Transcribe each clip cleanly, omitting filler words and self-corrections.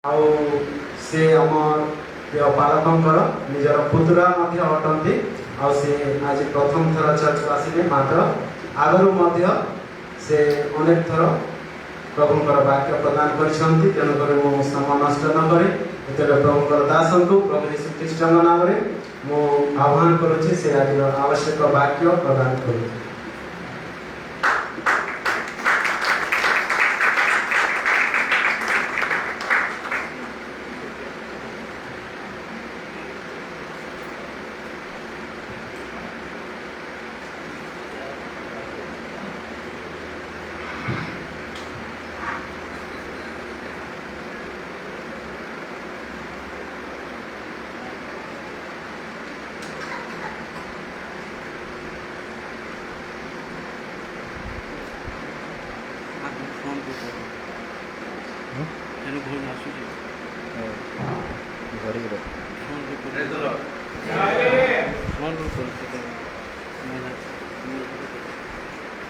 आउ से आमर पालकर निजर पुतुरा अटंती आ से आज प्रथम थर चर्च को आसिले मात्र आगु से अनेक थर प्रभुंर वाक्य प्रदान करछंती तेणुकर मो समय नष्ट न करे एतले प्रभुंर दासन को प्रभु यीशु ख्रीष्ट नाम रे मो आह्वान करूछि से आज आवश्यक वाक्य प्रदान करू।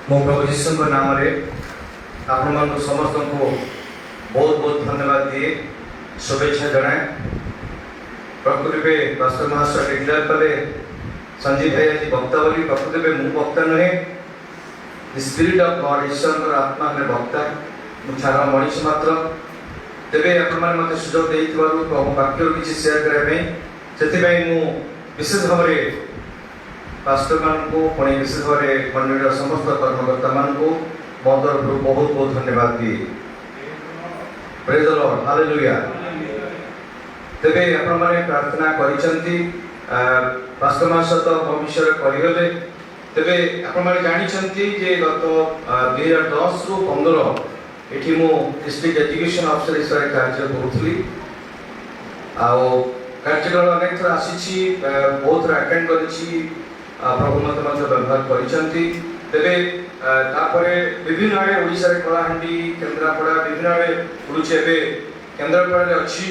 मो प्रभु यीशु नाम रे आपण मान समस्त को बहुत बहुत धन्यवाद दिए शुभेच्छा जनाए। प्रकृति में पास्टर महाशय डिक्लेयर कले संजीव भाई आज वक्ता बोली प्रकृति में मु वक्ता नुहे स्पिरिट ऑफ गॉड ईश्वर आत्मा ने वक्ता मुझारा मनीष मात्र तेरे आपण मान मते सुजोग देइतबारु प्रभु वाक्य किछि शेयर करे से मु विशेष भाव में पास्टर मान को पुणी विशेष भाव में मंडल समस्त कर्मकर्ता मान को मो तरफ बहुत बहुत धन्यवाद दिए। Praise the Lord hallelujah. तेबे आपण माने प्रार्थना करिसंती पास्टर मान सहित भविष्य करिगले तेबे आपण माने जानिसंती जे गत 2010 रु 15 एठी मो डिस्ट्रिक्ट एजुकेशन ऑफिसर हिसाब कार्य करूथली आओ कार्यक्रम अनेक थर आसी बहुत अटेंड करी प्रभु मत व्यवहार करिसंती तेबे तापरे विभिन्न आड़े ओडिसा रे कलाहांडी केन्द्रापड़ा विभिन्न आड़े उड़ुचे एबे केन्द्रापड़ा रे अछि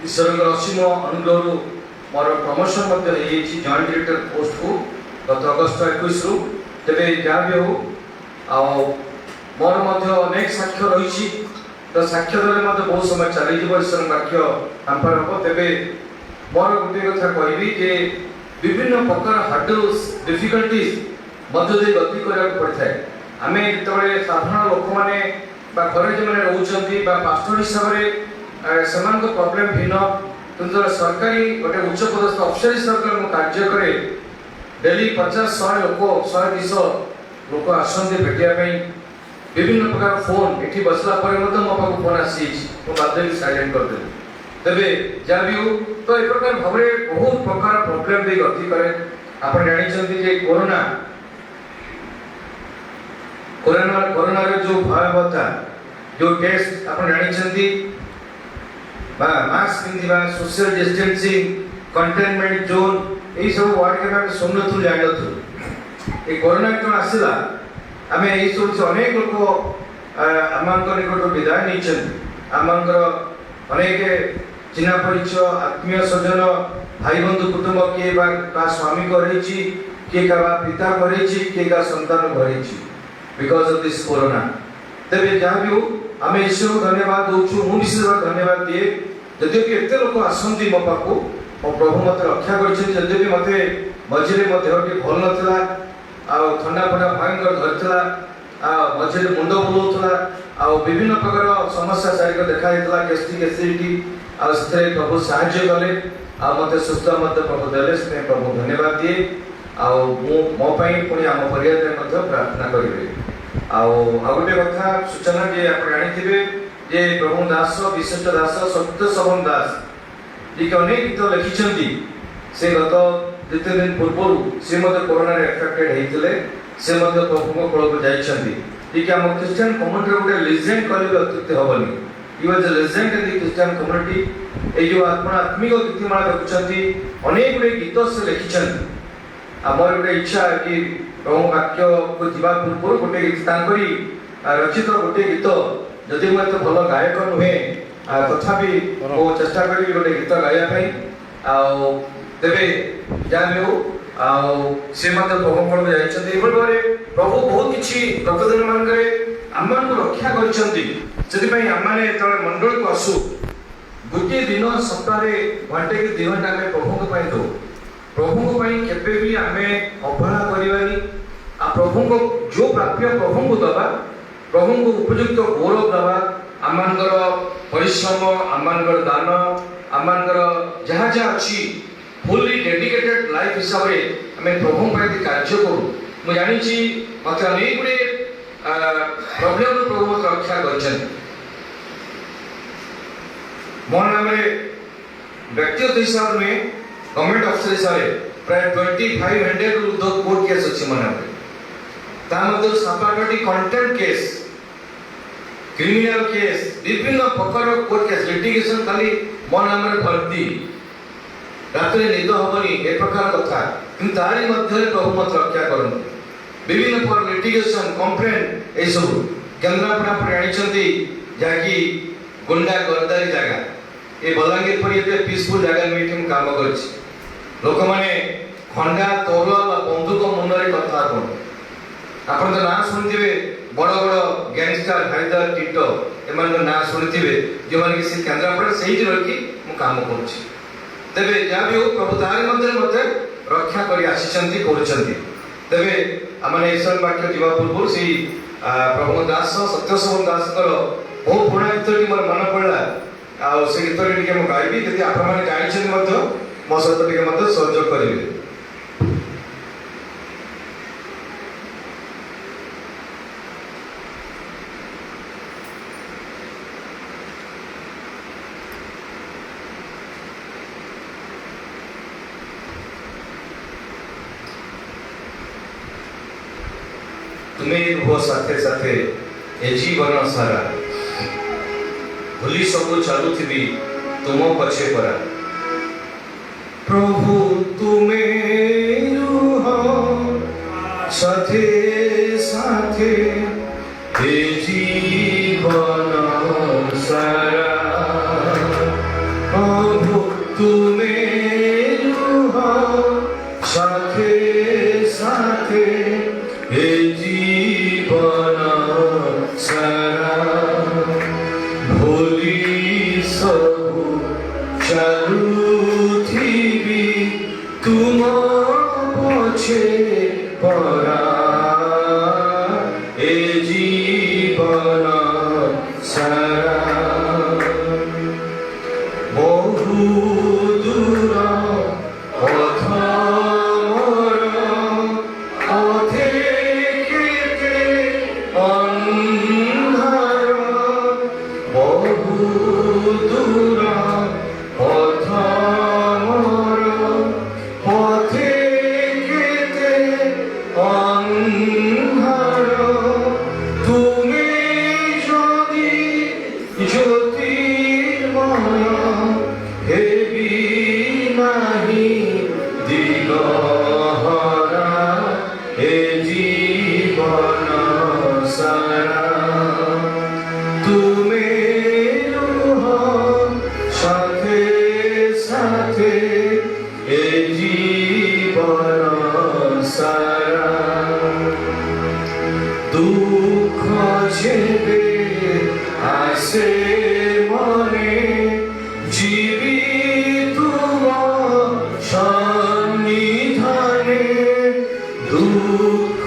ईश्वर के असीम अनुग्रह मोर प्रमोशन मध्य हे जॉइंट डायरेक्टर पोस्ट को गत अगस्त 21 रु तेबे जा भी हो आ मोर मध्य अनेक साक्ष्य रही तो साक्ष्य रे मते बहुत समय चली जीव ईश्वर वाक्य आंपर हो तेबे मोर गुटे कथा कहबी जे विभिन्न प्रकार हार्डल्स डिफिकल्टीज मध्य दे गति करा पड़ता है। आमे जतबे साधारण लोक माने बा घरे जे माने रहउचंती बा पास्टर हिसाब रे समान को प्रॉब्लम भिन्न किंतु सरकारी गोटे उच्च पदस्थ अफसर हिसाब रे कार्य करे डेली 50-100 लोक 100-200 लोक आसंती भेटिया पई विभिन्न प्रकार फोन एठी बसला पर मते मो पाको फोन आसी मो बाध्य साइलेंट कर दे तबे जा भी हो तो एक प्रकार भाबरे बहुत प्रकार प्रॉब्लम दे गति करे। आपण जानि छथि जे कोरोना रे जो भयावहता जो टेस्ट आपण जानि छथि बा मास्क पिंदिबा सोशल डिस्टेंसिंग कंटेनमेंट जोन एई सब वर्ड के हम सुनथु जानिथु ए कोरोना तो आसिला आमे एई सब अनेक लोक आमांकर निकट विदाय नै छथि आमांकर अनेक चिन्हा परिचय आत्मीय स्वजन भाई बंधु कुटुंब के का स्वामी को रही के का पिता को रही के का संतान को रही बिकॉज ऑफ दिस कोरोना तबे जहाँ भी हो आम ईश्वर को धन्यवाद दूचु मु विशेष धन्यवाद दिए जदि कि एते लोक आसंती मो पाखु मो प्रभु मत रक्षा करछन जदि कि मते मझिरे मो देह के भल नथला आ ठंडा फंडा भयंकर धरथला आ मझिरे मुंड बुलौथला आ विभिन्न प्रकार समस्या शारीरिक देखा हेतला गेस्ट्रिक एसिडिटी आ स्थे प्रभु साहाय्य कले आ मते सुस्थ मते प्रभु देले से प्रभु धन्यवाद दिए आ मो पई पुनी आम परिवार रे मते प्रार्थना करिवे आ गोटे कथा सूचना जे आपण जानिथिबे जे प्रभु दास विशिष्ट दास सत्य सबन दास जे अनेक गीत लिखिछंती से गत जिते दिन पूर्व से मते कोरोना रे अफेक्टेड हेतिले से मते प्रभु को को जाइछंती जे हम क्रिश्चियन कम्युनिटी गोटे लेजेंड करिवे अत्युत्त होबनी He was a legend in the Christian community. ए जो आत्मिक गीतमाला रखुचंती अनेक गुडे गीत से लिखिछन हमर गुडे इच्छा है कि प्रभु वाक्य को जीवा पूर्व गोटे गीत तांकरी रचित गोटे गीत जदि मैं तो भल गायक नुहे तथापि वो चेष्टा करी गोटे गीत गाया पई आ तेबे जाने हो आ से मते प्रभु को जाइछंती एबे प्रभु बहुत किछि गत दिन मान करे आमମାନଙ୍କୁ ରକ୍ଷା କରିଛନ୍ତି। ସେଥିପାଇଁ ଆମମାନେ ଯେତେବେଳେ ମଣ୍ଡଳକୁ ଆସୁ ଗୋଟିଏ ଦିନ ସପ୍ତାହରେ ଘଣ୍ଟେ କି 2 ଘଣ୍ଟା ଆମେ ପ୍ରଭୁଙ୍କ ପାଇଁ ଦେଉ। ପ୍ରଭୁଙ୍କ ପାଇଁ କେବେ ବି ଆମେ ଅବହେଳା କରିବାନି। ଆଉ ପ୍ରଭୁଙ୍କ ଯେଉଁ ପ୍ରାପ୍ୟ ପ୍ରଭୁଙ୍କୁ ଦେବା, ପ୍ରଭୁଙ୍କୁ ଉପଯୁକ୍ତ ଗୌରବ ଦେବା, ଆମମାନଙ୍କର ପରିଶ୍ରମ, ଆମମାନଙ୍କର ଦାନ, ଆମମାନଙ୍କର ଯାହା ଯାହା ଅଛି ଫୁଲି ଡେଡିକେଟେଡ୍ ଲାଇଫ୍ ହିସାବରେ ଆମେ ପ୍ରଭୁଙ୍କ ପାଇଁ କାର୍ଯ୍ୟ କରୁ। ମୁଁ ଜାଣିଛି ମୋତେ ଅନେକ ଗୁଡ଼ିଏ ପ୍ରୋବ୍ଲେମରୁ ପ୍ରଭୁ ମୋତେ ରକ୍ଷା କରିଛନ୍ତି। ମୋ ନାମରେ ବ୍ୟକ୍ତିଗତ ହିସାବରେ ନୁହେଁ, ଗଭର୍ଣ୍ଣମେଣ୍ଟ ଅଫିସର ହିସାବରେ ପ୍ରାୟ 2500 ରୁ ଉର୍ଦ୍ଧ୍ୱ କୋର୍ଟ କେସ୍ ଅଛି ମୋ ନାମରେ। ତା ମଧ୍ୟରୁ 7-8ଟି କଣ୍ଟେମ୍ପ୍ଟ କେସ୍, କ୍ରିମିନାଲ କେସ୍, ବିଭିନ୍ନ ପ୍ରକାର କୋର୍ଟ କେସ୍, ଲିଟିଗେସନ ଖାଲି ମୋ ନାମରେ ଭର୍ତ୍ତି। ରାତିରେ ନିଦ ହବନି ଏ ପ୍ରକାର କଥା, କିନ୍ତୁ ତାରି ମଧ୍ୟରେ ପ୍ରଭୁ ମୋତେ ରକ୍ଷା କରନ୍ତି। ବିଭିନ୍ନ ପ୍ରକାର ଲିଟିଗେସନ, କମ୍ପ୍ଲେନ୍ ଏଇସବୁ। କେନ୍ଦ୍ରାପଡ଼ା ଆପଣ ଜାଣିଛନ୍ତି ଯାହାକି ଗୁଣ୍ଡା ଗର୍ଦାରୀ ଜାଗା। ଏ ବଲାଙ୍ଗୀର ପରି ଏତେ ପିସଫୁଲ ଜାଗା ନୁହେଁ ଏଠି ମୁଁ କାମ କରିଛି। ଲୋକମାନେ ଖଣ୍ଡା, ତରୁଆ ବା ବନ୍ଧୁକ ମୁଣ୍ଡରେ କଥା କୁହନ୍ତି। ଆପଣ ତ ନାଁ ଶୁଣିଥିବେ, ବଡ଼ ବଡ଼ ଗ୍ୟାଙ୍ଗଷ୍ଟର ହାଇଦର, ଟିଟୋ, ଏମାନଙ୍କ ନାଁ ଶୁଣିଥିବେ, ଯେଉଁମାନେ କି ସେ କେନ୍ଦ୍ରାପଡ଼ା ସେଇଠି ରହିକି ମୁଁ କାମ କରୁଛି। ତେବେ ଯାହା ବି ହଉ, ପ୍ରଭୁ ତାରି ମଧ୍ୟରେ ମୋତେ ରକ୍ଷା କରି ଆସିଛନ୍ତି, କରୁଛନ୍ତି। ତେବେ ଆମେ ଈଶ୍ୱର ବାକ୍ୟ ଯିବା ପୂର୍ବରୁ ସେଇ ପ୍ରଭୁ ଦାସ ସତ୍ୟଶୋଭନ ଦାସଙ୍କର ବହୁ ପୁରୁଣା ଗୀତଟି ମୋର ମନେ ପଡ଼ିଲା। ଆଉ ସେ ଗୀତଟି ଟିକେ ମୁଁ ଗାଇବି, ଯଦି ଆପଣମାନେ ଜାଣିଛନ୍ତି ମଧ୍ୟ ମୋ ସହିତ ଟିକେ ମଧ୍ୟ ସହଯୋଗ କରିବେ। तुम्हें ରୁହ साथे साथे ए जीवन सारा, भूली सबू चालुथिबी तुम पछे परा। प्रभु तुम्हें रुह साथे साथे ए जीवन सारा। प्रभु तुम्हें रुह साथे साथे ए जीवन सारा। भोली सबू चालुथिबी तुम पछे परा। ए जीवन सारा बहु दूर पथ मोर, पथे केते अन्धार। बहु दूर पथ मोर, पथे केते अन्धार। तुमे যদি জ্যোতির্ময় হেবি নাহি দিগহরা। এ জীবন সারা তুমি রুহ সাথে সাথে। এ জীবন সারা দুঃখ ছেড়ে আসে মনে, জীবি তুম সন্নিধানে। দুঃখ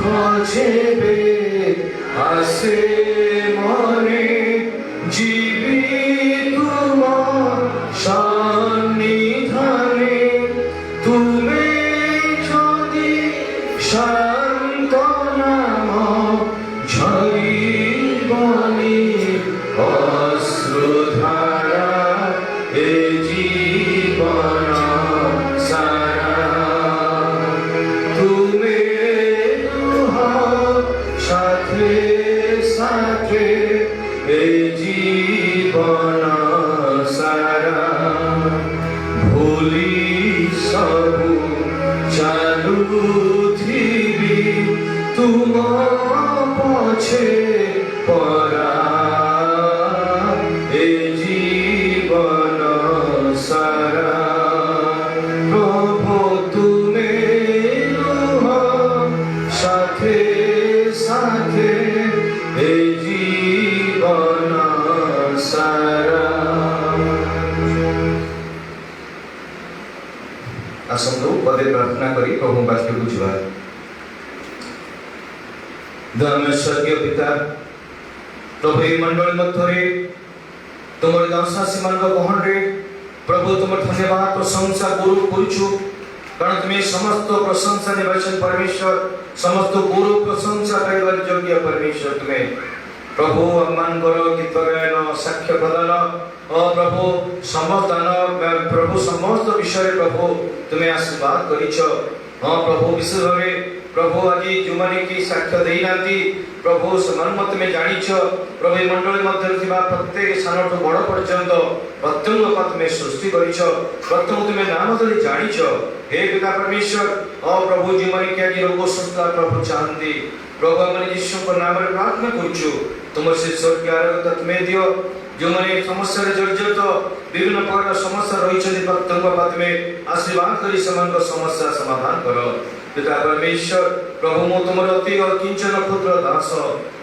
ছেড়ে আসে মনে, জীবি তুম সন্নিধানে। তুমি যদি শান্ত নাম ঝরিবনি অশ্রুধারা। এ জীবন সারা তুমি রুহ সাথে সাথে। आसंतु पदे प्रार्थना करी प्रभु वाक्य बुझवा। धर्म स्वर्गीय पिता प्रभु ये मंडल मध्य तुम दासासी मान गहन रे प्रभु तुम धन्यवाद प्रशंसा गुरु करुचु कारण तुम्हें समस्त प्रशंसा निवासन परमेश्वर समस्त गुरु प्रशंसा पाइबार योग्य परमेश्वर तुम्हें प्रभु अम्मान करो गीत गायन साक्ष्य प्रदान प्रभु समस्त दान प्रभु समस्त विषय प्रभु तुम्हें आशीर्वाद करिछ। हाँ प्रभु विशेष भाव प्रभु आज जो मैंने की साक्ष्य देना प्रभु समान मत में जानिछ प्रभु मंडल मध्य प्रत्येक स्थान बड़ पर्यंत प्रत्यंग तुम्हें सृष्टि करिछ प्रत्यंग तुम्हें नाम धरी जानिछ हे पिता परमेश्वर प्रभु जो मैंने कि आज रोग सुस्थ प्रभु चाहती प्रभु आम यीशु को नाम प्रार्थना करुचु तुम से स्वर्ग आरोग्यता तुम्हें दियो जो मैंने समस्या जर्जरित विभिन्न प्रकार समस्या रही प्रत्यंग में आशीर्वाद करी समस्या समाधान कर पिता परमेश्वर प्रभु मो तुम अति किंचन क्षुद्र दास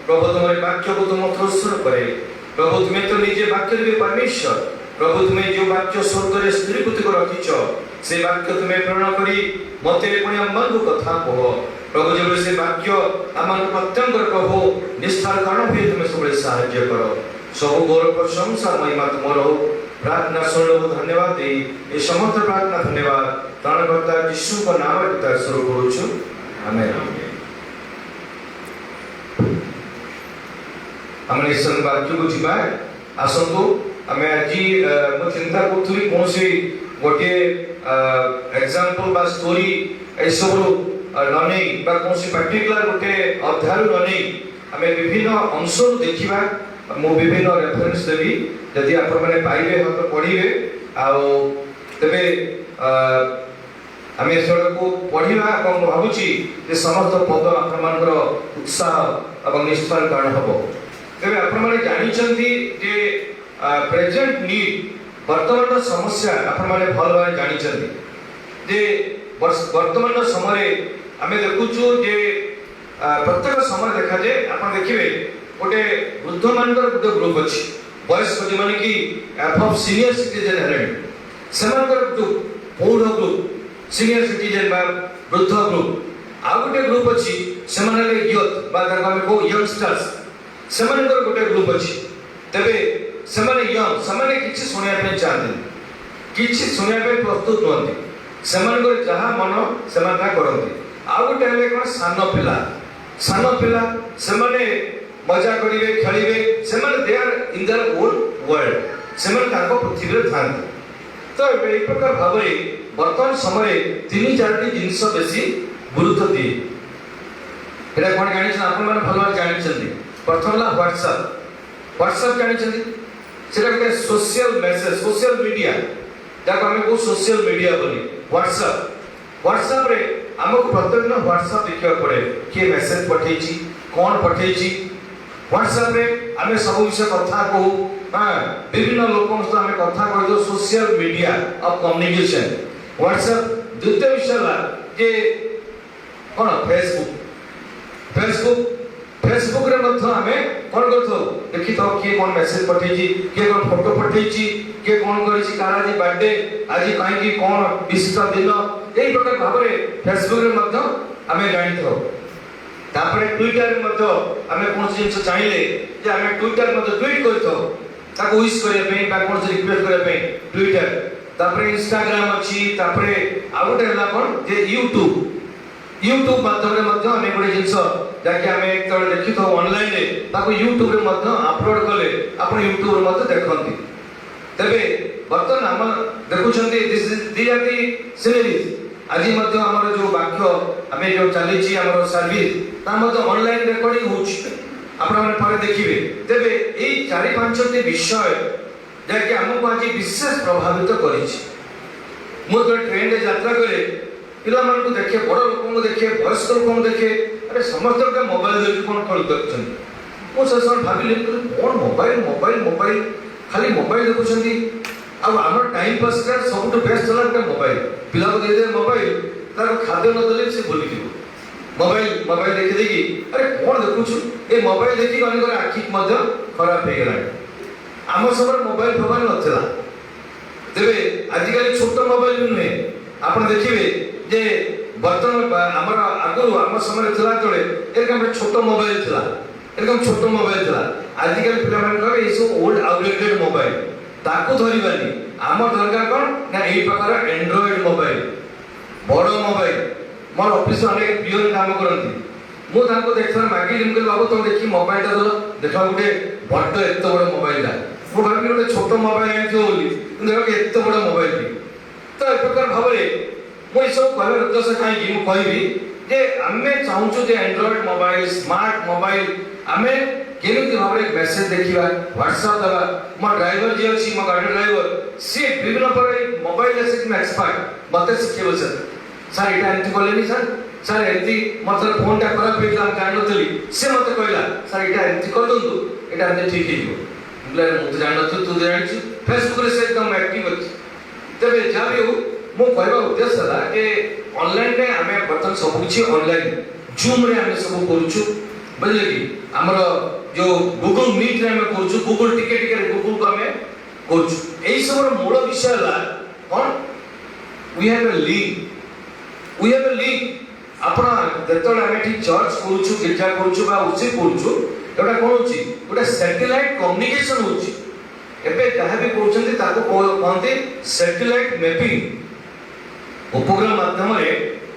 प्रभु तुम वाक्य को तुम प्रसन्न करे प्रभु तुम्हें तो निजे वाक्य भी परमेश्वर प्रभु तुम्हें जो वाक्य स्वर्ग में स्थिरीकृत कर रखिछ से वाक्य तुम्हें प्रेरण करी मते पुणी अम्मा को कथा कह प्रभु जब से वाक्य आम प्रत्यंग प्रभु निष्ठार कारण भी तुम्हें सब साहाय्य कर सब गौरव प्रशंसा महिमा तुम हो प्रार्थना सुन धन्यवाद दे ये समस्त प्रार्थना धन्यवाद प्राणकर्ता यीशु का नाम पिता स्वरूप करूछु आमेन। हमने सन वाक्य को जिबा आसंतु हमें आज मो चिंता करथुली कौन सी गोटे एग्जांपल बा स्टोरी ए सब ननै बा कौन सी पर्टिकुलर गोटे अध्याय ननै हमें विभिन्न अंश देखिबा मो विभिन्न रेफरेंस देवी यदि आपण माने पाइबे हम पढिबे आउ तबे आमे सडक को पढिबा এবং ভাবুছি যে সমস্ত পদ আপনার उत्साह এবং নিষ্ঠার কারণ হবো তবে আপনারা জানিছেন যে প্রেজেন্ট নিড বর্তমান সমস্যা আপনারা ভালো ভাবে জানিছেন যে বর্তমান সময়ে আমি দেখুଛୁ যে প্রত্যেক সময় দেখা যায় আপনি দেখিবে गोटे वृद्ध मानकर गोटे ग्रुप अच्छी वयस्क जो माने कि एबव सीनियर सिटीजन हेले सेमानकर ग्रुप पौढ ग्रुप सीनियर सिटीजन बा वृद्ध ग्रुप आ गोटे ग्रुप अच्छी सेमाने यूथ बा हम को यंगस्टर्स सेमानकर गोटे ग्रुप अच्छी तबे सेमाने यंग सेमाने किछि सुनिया पे चाहते किछि सुनिया पे प्रस्तुत होते सेमानकर जहा मन सेमानका करते आ गोटे हेले कोन सानो पिला सेमाने मजा करिवे खेलिवे सेमाने they are in their own world सेमाने ताको पृथ्वी रे थांते तो ए प्रकार भाबरे वर्तमान समय तीन चारटी जिंस बेसी गुरुत्व दिए एटा कोन जानि छ आपण माने भलो जानि छथि प्रथम ला व्हाट्सएप जानि छथि सेटा के सोशल मैसेज सोशल मीडिया जाको हम को सोशल मीडिया बोली व्हाट्सएप रे हमको प्रत्येक दिन व्हाट्सएप देखिया पड़े के मैसेज पठेची कोन पठेची व्हाट्सएप रे हमें सब विषय कथा को हां विभिन्न लोकों से हमें कथा कह दो social media of communication WhatsApp द्वितीय विषय ला जे कोन फेसबुक रे मध्य हमें कोन करथो देखि तो के कोन मैसेज पठेची के कोन फोटो पठेची के कोन करिछि कार आज बर्थडे आज काहे की कोन विशिष्ट दिन एई प्रकार भाबरे फेसबुक रे मध्य हमें जानिथो तापरे ट्विटर मध्य हमें कोन जिंस चाहिए जे हमें ट्विटर मध्य ट्वीट करथो ताको विश करे पे बा कोन से रिक्वेस्ट करे पे ट्विटर तापरे इंस्टाग्राम अछि तापरे आउटे हला कोन जे यूट्यूब माध्यम रे मध्य हमें कोन जिंस जाके हमें एक तर देखिथो ऑनलाइन रे ताको यूट्यूब रे मध्य अपलोड करले आपण यूट्यूब रे मध्य देखंती तबे वर्तमान हम देखुछंती दिस आर दी सीरीज आज मध्य हमर जो वाक्य हमें जो चली छी हमर सर्विस ता मध्य ऑनलाइन रिकॉर्डिंग होछि आपण माने परे देखिबे तबे एई 4-5 टी विषय जाके हमको आज विशेष प्रभावित करिछि मो तो ट्रेन रे यात्रा करे पिला मन को देखे बड़ लोक को देखे वयस्क लोक को देखे अरे समस्त के मोबाइल देखि कोन कॉल करछन मो ससन भाबिले कोन मोबाइल खाली मोबाइल देखुछंती अब हमर टाइम पास कर सब तो बेस्ट चला के मोबाइल पिला को दे दे मोबाइल तार खाद्य न दले से बोली दिबो मोबाइल देखि देखि अरे कोन देखुछु ए मोबाइल देखि कने करे आखि मध्य खराब हे गेला आम सब मोबाइल नथिला तेबे आजिकल छोट मोबाइल नुहे ଆପଣ ଦେଖିବେ ଯେ ବର୍ତ୍ତମାନ ଆମର ଆଗରୁ ଆମ ସମୟରେ ଥିଲା ଯେତେବେଳେ ଏରକମ ଛୋଟ ମୋବାଇଲ ଥିଲା, ଏରକମ ଛୋଟ ମୋବାଇଲ ଥିଲା। ଆଜିକାଲି ପିଲାମାନଙ୍କର ଏଇସବୁ ଓଲ୍ଡ ଆଉଟଡେଟେଡ ମୋବାଇଲ, ତାକୁ ଧରିବାନି। ଆମର ଦରକାର କ'ଣ ନା ଏଇ ପ୍ରକାର ଆଣ୍ଡ୍ରଏଡ ମୋବାଇଲ, ବଡ଼ ମୋବାଇଲ। ମୋର ଅଫିସରେ ଅନେକ ପିଅନ କାମ କରନ୍ତି, ମୁଁ ତାଙ୍କୁ ଦେଖିଥର ମାଗିଲି, ମୁଁ କହିଲି ବାବୁ ତମେ ଦେଖି ମୋବାଇଲଟା ଦେଲ, ଦେଖିଲା ଗୋଟେ ବଡ଼ ଏତେ ବଡ଼ ମୋବାଇଲଟା। ମୁଁ ଭାବିଲି ଗୋଟେ ଛୋଟ ମୋବାଇଲ ଆଣିଥିବ ବୋଲି, କିନ୍ତୁ ଏତେ ବଡ଼ ମୋବାଇଲ। ତ ଏ ପ୍ରକାର ଭାବରେ ମୁଁ ଏସବୁ କହିବାର ଉଦ୍ଦେଶ୍ୟ କାହିଁକି ମୁଁ କହିବି ଯେ ଆମେ ଚାହୁଁଛୁ ଯେ ଆଣ୍ଡ୍ରଏଡ ମୋବାଇଲ, ସ୍ମାର୍ଟ ମୋବାଇଲ, ଆମେ କେମିତି ଭାବରେ ମେସେଜ ଦେଖିବା, ହ୍ୱାଟ୍ସଆପ୍ ଦେବା। ମୋ ଡ୍ରାଇଭର ଯିଏ ଅଛି, ମୋ ଗାଡ଼ି ଡ୍ରାଇଭର, ସିଏ ବିଭିନ୍ନ ପ୍ରକାର ମୋବାଇଲରେ ସେ ଏକ୍ସପର୍ଟ, ମୋତେ ଶିଖେଇବ ସାର୍ ଏଇଟା ଏମିତି କଲେନି ସାର୍ ଏମିତି ମୋର ଥରେ ଫୋନଟା ଖରାପ ହେଇଥିଲା, ମୁଁ ଜାଣିନଥିଲି, ସେ ମୋତେ କହିଲା ସାର୍ ଏଇଟା ଏମିତି କରିଦିଅନ୍ତୁ, ଏଇଟା ଏମିତି ଠିକ୍ ହେଇଯିବ। ମୁଁ ତ ଜାଣିନଥିଲି, ତୁ ଜାଣିଛୁ। ଫେସବୁକରେ ସେ ଏକଦମ ଆକ୍ଟିଭ ଅଛି। ତେବେ ଯାହା ବି ହଉ, ମୁଁ କହିବା ଉଦ୍ଦେଶ୍ୟ ହେଲା ଯେ ଅନଲାଇନରେ ଆମେ ବର୍ତ୍ତମାନ ସବୁକିଛି ଅନଲାଇନ, ଜୁମ୍ରେ ଆମେ ସବୁ କରୁଛୁ, ବୁଝିଲେ କି? ଆମର ଯୋଉ ଗୁଗଲ ମିଟ୍ରେ ଆମେ କରୁଛୁ, ଗୁଗଲ ଟିକେ ଗୁଗଲକୁ ଆମେ କରୁଛୁ। ଏଇସବୁର ମୂଳ ବିଷୟ ହେଲା କ'ଣ? We have a link. ଆପଣ ଯେତେବେଳେ ଆମେ ଏଠି ଚର୍ଚ୍ଚ କରୁଛୁ, ଗିର୍ଜା କରୁଛୁ ବା ଉଚିତ କରୁଛୁ, ଏଗୁଡ଼ା କ'ଣ ହେଉଛି? ଗୋଟେ ସ୍ୟାଟେଲାଇଟ୍ କମ୍ୟୁନିକେସନ ହେଉଛି। ଏବେ ଯାହା ବି କରୁଛନ୍ତି ତାକୁ କହନ୍ତି ସ୍ୟାଟେଲାଇଟ୍ ମ୍ୟାପିଂ। ଉପଗ୍ରହ ମାଧ୍ୟମରେ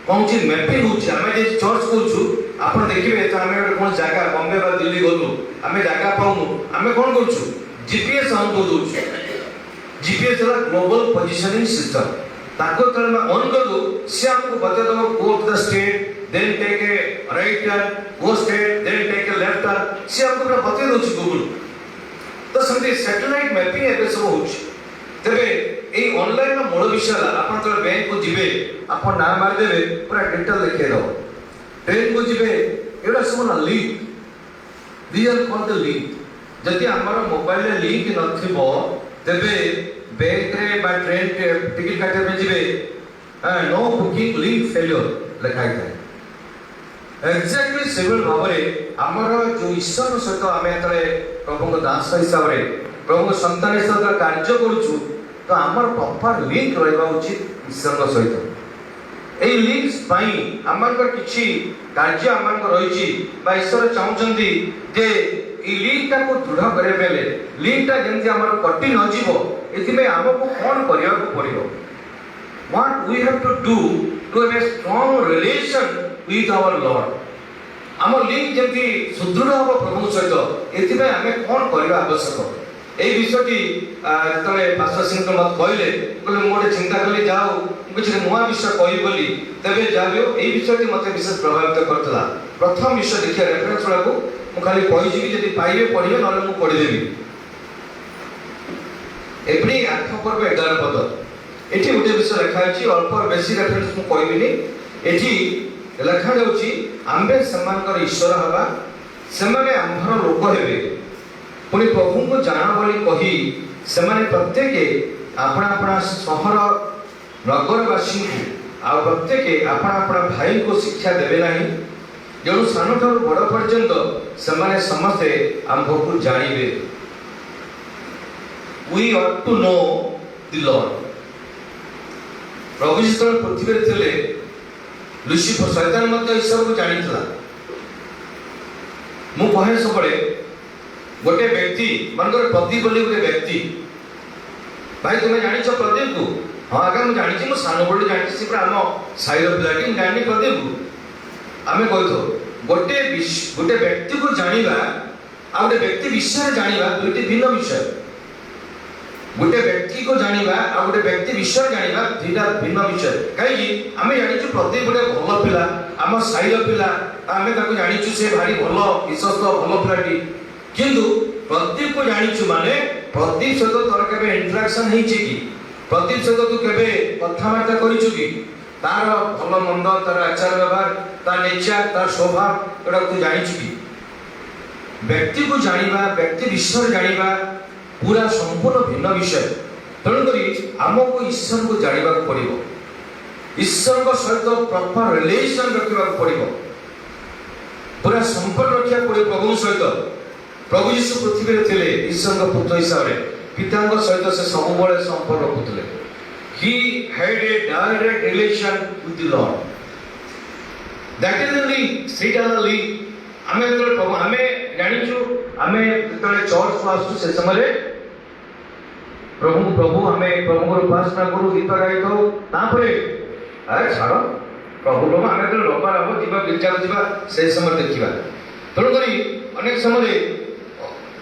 କ'ଣ ହେଉଛି? ମ୍ୟାପିଂ ହେଉଛି। ଆମେ ଯେ ଚର୍ଚ୍ଚ କରୁଛୁ, ଆପଣ ଦେଖିବେ ତ ଆମେ ଗୋଟେ କୌଣସି ଜାଗା, ବମ୍ବେ ବା ଦିଲ୍ଲୀ ଗଲୁ, ଆମେ ଜାଗା ପାଉନୁ, ଆମେ କ'ଣ କରୁଛୁ? GPS ଅନ୍ କରିଦେଉଛୁ। GPS ହେଲା ଗ୍ଲୋବାଲ ପୋଜିସନିଂ ସିଷ୍ଟମ। ତାକୁ ଯେତେବେଳେ ଆମେ ଅନ୍ କରିଦେବୁ, ସେ ଆମକୁ ବତେଇଦେବ go to the straight, then take a right turn, go straight, then take a left turn. ସେ ଆମକୁ ପୁରା ବତେଇ ଦେଉଛି ଗୁଗଲ। ତ ସେମିତି ସ୍ୟାଟେଲାଇଟ୍ ମ୍ୟାପିଂ ଏବେ ସବୁ ହେଉଛି। ତେବେ এই অনলাইনর মূল বিষয় হল আপনার যেতবে ব্যাঙ্কু যাবে, আপনার নাম মারিদেবে, পুরা ডিটেল লিখেদেব। ট্রেনকু যাবে, এগুলো সব না link. These are call the link. যদি আমার মোবাইলে লিঙ্ক নথিব, তেবে ব্যাঙ্করে বা ট্রেন টিকিট কাটিবা যাবে, নো বুকিং লিঙ্ক ফেলিওর লেখা থাকে। এক্সাক্টলি সেভাবে ভাবে আমার যে ঈশ্বর সহিত আমি যেতবে প্রভুঙ্ক দাস হিসাবে, প্রভুঙ্ক সন্তান হিসাবে কার্য করছু, তো আমার প্রপার লিঙ্ক রহবা উচিত ঈশ্বর সহিত। এই লিঙ্ক পাই আমার কিছু কার্য আমার রয়েছে বা ঈশ্বর চাহুন যে এই লিঙ্কটাকে দৃঢ় করা বেলে লিঙ্কটা যেমন আমার কটি নଯିব, এথিপাই আমাকে কোন করা পড়ব। What we have to do to have a strong relation with our Lord. আমার লিঙ্ক যেমন সুদৃঢ় হব প্রভু সহিত, এথিপাই আমি কোন করা আবশ্যক। এই বিষয়টি যেতবে পাস্টর সিং মত কহিলে, বলে ମୁଁ ଗୋଟେ ଚିନ୍ତା କଲି ଯାହା ହଉ ମୁଁ କିଛି ନୂଆ ବିଷୟ କହିବି ବୋଲି। ତେବେ ଯାହା ବି ହଉ ଏଇ ବିଷୟଟି ମୋତେ ବିଶେଷ ପ୍ରଭାବିତ କରିଥିଲା। ପ୍ରଥମ ବିଷୟ ଦେଖିବା ରେଫରେନ୍ସ ଗୁଡ଼ାକୁ ମୁଁ ଖାଲି କହିଯିବି, ଯଦି ପାଇବେ ପଢ଼ିବେ, ନହେଲେ ମୁଁ ପଢ଼ିଦେବି। ଏପ୍ରି 8 ପର୍ବ 11 ପଦ, ଏଠି ଗୋଟେ ବିଷୟ ଲେଖା ଅଛି। ଅଳ୍ପ ବେଶୀ ରେଫରେନ୍ସ ମୁଁ କହିବିନି। ଏଠି ଲେଖା ଯାଉଛି ଆମ୍ଭେ ସେମାନଙ୍କର ଈଶ୍ୱର ହେବା, ସେମାନେ ଆମ୍ଭର ଲୋକ ହେବେ। ପୁଣି ପ୍ରଭୁଙ୍କୁ ଜାଣ ବୋଲି କହି ସେମାନେ ପ୍ରତ୍ୟେକ ଆପଣା ଆପଣା ସହର ନଗରବାସୀଙ୍କୁ ଆଉ ପ୍ରତ୍ୟେକ ଆପଣା ଆପଣା ଭାଇଙ୍କୁ ଶିକ୍ଷା ଦେବେ ନାହିଁ, ଯେଣୁ ସାନଠାରୁ ବଡ଼ ପର୍ଯ୍ୟନ୍ତ ସେମାନେ ସମସ୍ତେ ଆମ୍ଭକୁ ଜାଣିବେ। We ought to know the Lord. ପ୍ରଭୁ ଯେତେବେଳେ ପୃଥିବୀରେ ଥିଲେ, ଲୁସିଫର ଶୈତାନ ମଧ୍ୟ ଈଶ୍ୱରକୁ ଜାଣିଥିଲା। ମୁଁ କହେ ସବୁବେଳେ, ଗୋଟେ ବ୍ୟକ୍ତି ମନେକର ପ୍ରଦୀପ ବୋଲି ଗୋଟେ ବ୍ୟକ୍ତି, ଭାଇ ତୁମେ ଜାଣିଛ ପ୍ରଦୀପକୁ? ହଁ ଆଜ୍ଞା ମୁଁ ଜାଣିଛି, ମୁଁ ସାନ ବେଳୁ ଜାଣିଛି, ସେ ପୁରା ଆମ ସାହିର ପିଲାଟି, ମୁଁ ଜାଣିନି ପ୍ରଦୀପକୁ। ଆମେ କହିଥାଉ ଗୋଟେ ବ୍ୟକ୍ତିକୁ ଜାଣିବା ଆଉ ଗୋଟେ ବ୍ୟକ୍ତି ବିଷୟରେ ଜାଣିବା ଦୁଇଟି ଭିନ୍ନ ବିଷୟ। ଗୋଟେ ବ୍ୟକ୍ତିକୁ ଜାଣିବା ଆଉ ଗୋଟେ ବ୍ୟକ୍ତି ବିଷୟରେ ଜାଣିବା ଦୁଇଟା ଭିନ୍ନ ବିଷୟ। କାହିଁକି? ଆମେ ଜାଣିଛୁ ପ୍ରଦୀପ ଗୋଟେ ଭଲ ପିଲା, ଆମ ସାହିର ପିଲା, ଆମେ ତାକୁ ଜାଣିଛୁ ସେ ଭାରି ଭଲ ବିଶ୍ୱସ୍ତ ଭଲ ପିଲାଟି। କିନ୍ତୁ ପ୍ରଦୀପକୁ ଜାଣିଛୁ ମାନେ ପ୍ରଦୀପ ସହିତ ତୋର କେବେ ଇଣ୍ଟରାକ୍ସନ ହେଇଛି କି? ପ୍ରଦୀପ ସହିତ ତୁ କେବେ କଥାବାର୍ତ୍ତା କରିଛୁ କି? ତାର ଭଲ ମନ୍ଦ, ତାର ଆଚାର ବ୍ୟବହାର, ତା ନେଚର, ତାର ସ୍ୱଭାବ, ଏଗୁଡ଼ା ତୁ ଜାଣିଛୁ କି? ବ୍ୟକ୍ତିକୁ ଜାଣିବା, ବ୍ୟକ୍ତି ବିଷୟରେ ଜାଣିବା ପୁରା ସମ୍ପୂର୍ଣ୍ଣ ଭିନ୍ନ ବିଷୟ। ତେଣୁକରି ଆମକୁ ଈଶ୍ୱରକୁ ଜାଣିବାକୁ ପଡ଼ିବ, ଈଶ୍ୱରଙ୍କ ସହିତ ପ୍ରପର ରିଲେସନ ରଖିବାକୁ ପଡ଼ିବ, ପୁରା ସମ୍ପର୍କ ରଖିବାକୁ ପଡ଼ିବ ପ୍ରଭୁଙ୍କ ସହିତ। ପ୍ରଭୁ ଯୀଶୁ ପୃଥିବୀରେ ଥିଲେ ଈଶ୍ୱରଙ୍କ ପୁତ୍ର ହିସାବରେ, ପିତାଙ୍କ ସହିତ ସେ ସବୁବେଳେ ସମ୍ପର୍କ ରଖୁଥିଲେ। he had a direct relation with the Lord. That is the link. ସେଇଟା ହେଲା ଲିଙ୍କ। ଆମେ ଯେତେବେଳେ ପ୍ରଭୁ ଆମେ ଜାଣିଛୁ ଆମେ ଯେତେବେଳେ ଚର୍ଚ୍ଚକୁ ଆସୁଛୁ ସେ ସମୟରେ ପ୍ରଭୁ ଆମେ ପ୍ରଭୁଙ୍କର ଉପାସନା କରୁ, ଗୀତ ଗାଇଥାଉ, ତାପରେ ଆରେ ଛାଡ଼ ପ୍ରଭୁ ଆମେ ଯେତେବେଳେ ରବିବାର ହବ ଯିବା ଗୀର୍ଜାକୁ ଯିବା ସେ ସମୟରେ ଦେଖିବା। ତେଣୁକରି ଅନେକ ସମୟରେ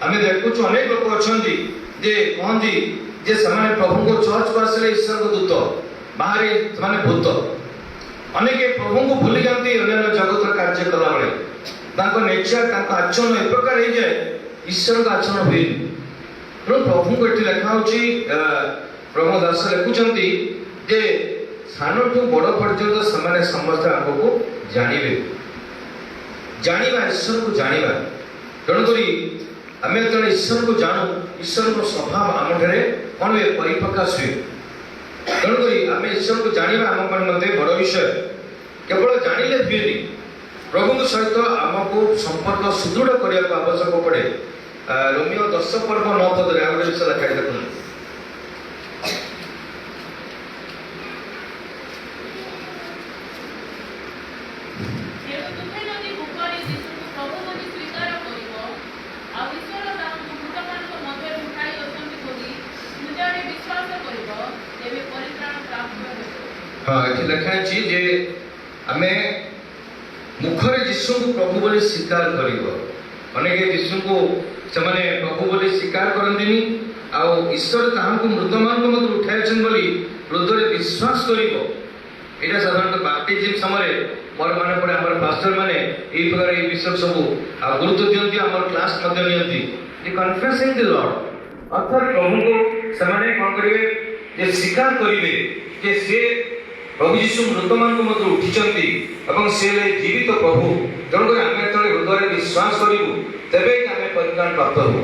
ଆମେ ଦେଖୁଛୁ ଅନେକ ଲୋକ ଅଛନ୍ତି ଯେ କହନ୍ତି ଯେ ସେମାନେ ପ୍ରଭୁଙ୍କ ଚର୍ଚ୍ଚକୁ ଆସିଲେ ଈଶ୍ୱରଙ୍କ ଦୂତ, ବାହାରେ ସେମାନେ ଭୂତ। ଅନେକ ପ୍ରଭୁଙ୍କୁ ଭୁଲି ଯାଆନ୍ତି ଅନ୍ୟାନ୍ୟ ଜଗତର କାର୍ଯ୍ୟ କଲାବେଳେ। ତାଙ୍କ ନେଚର ତାଙ୍କ ଆଚରଣ ଏ ପ୍ରକାର ହେଇଯାଏ ଈଶ୍ୱରଙ୍କ ଆଚରଣ ହୁଏନି। ତେଣୁ ପ୍ରଭୁଙ୍କୁ ଏଠି ଲେଖା ହେଉଛି ପ୍ରଭୁ ଦାସ ଲେଖୁଛନ୍ତି ଯେ ସାନଠୁ ବଡ଼ ପର୍ଯ୍ୟନ୍ତ ସେମାନେ ସମସ୍ତେ ଆଗକୁ ଜାଣିବେ। ଜାଣିବା ଈଶ୍ୱରକୁ ଜାଣିବା। ତେଣୁକରି ଆମେ ଯେତେବେଳେ ଈଶ୍ୱରକୁ ଜାଣୁ ଈଶ୍ୱରଙ୍କ ସ୍ୱଭାବ ଆମଠାରେ କ'ଣ ହୁଏ ପରିପ୍ରକାଶ ହୁଏ। ତେଣୁକରି ଆମେ ଈଶ୍ୱରକୁ ଜାଣିବା ଆମ ପାଇଁ ମଧ୍ୟ ବଡ଼ ବିଷୟ। କେବଳ ଜାଣିଲେ ହୁଏନି, ପ୍ରଭୁଙ୍କ ସହିତ ଆମକୁ ସମ୍ପର୍କ ସୁଦୃଢ଼ କରିବାକୁ ଆବଶ୍ୟକ ପଡ଼େ। ରୋମିଓ 10:9 ଆଉ ଗୋଟେ ବିଷୟ ଲେଖା ଦେଖନ୍ତୁ। हाँ ये लिखा है जे आमे मुखरे यीशु को प्रभु बोली स्वीकार करिवो। अनेक यीशु को सेमाने प्रभु बोली स्वीकार करंदिनी आ ईश्वर ताहां को मृतमान को मत उठायछन बोली हृदय विश्वास करिवो। एटा साधारणतः बैप्टिज्म समय मोर माने पड़े हमर पास्टर माने एई प्रकार ए विषय सब गुरुत्व दियंती हमर क्लास मध्य नियंती जे कन्फेसिंग द लॉर्ड। अर्थात प्रभु को सेमाने कोन करिवे जे स्वीकार करिवे जे से प्रभु यीशु मृतमान को मत उठिचंती एवं से जीवित प्रभु। तेणुक आम जो हृदय विश्वास करूँ तेरे आम परित्राण प्राप्त हो।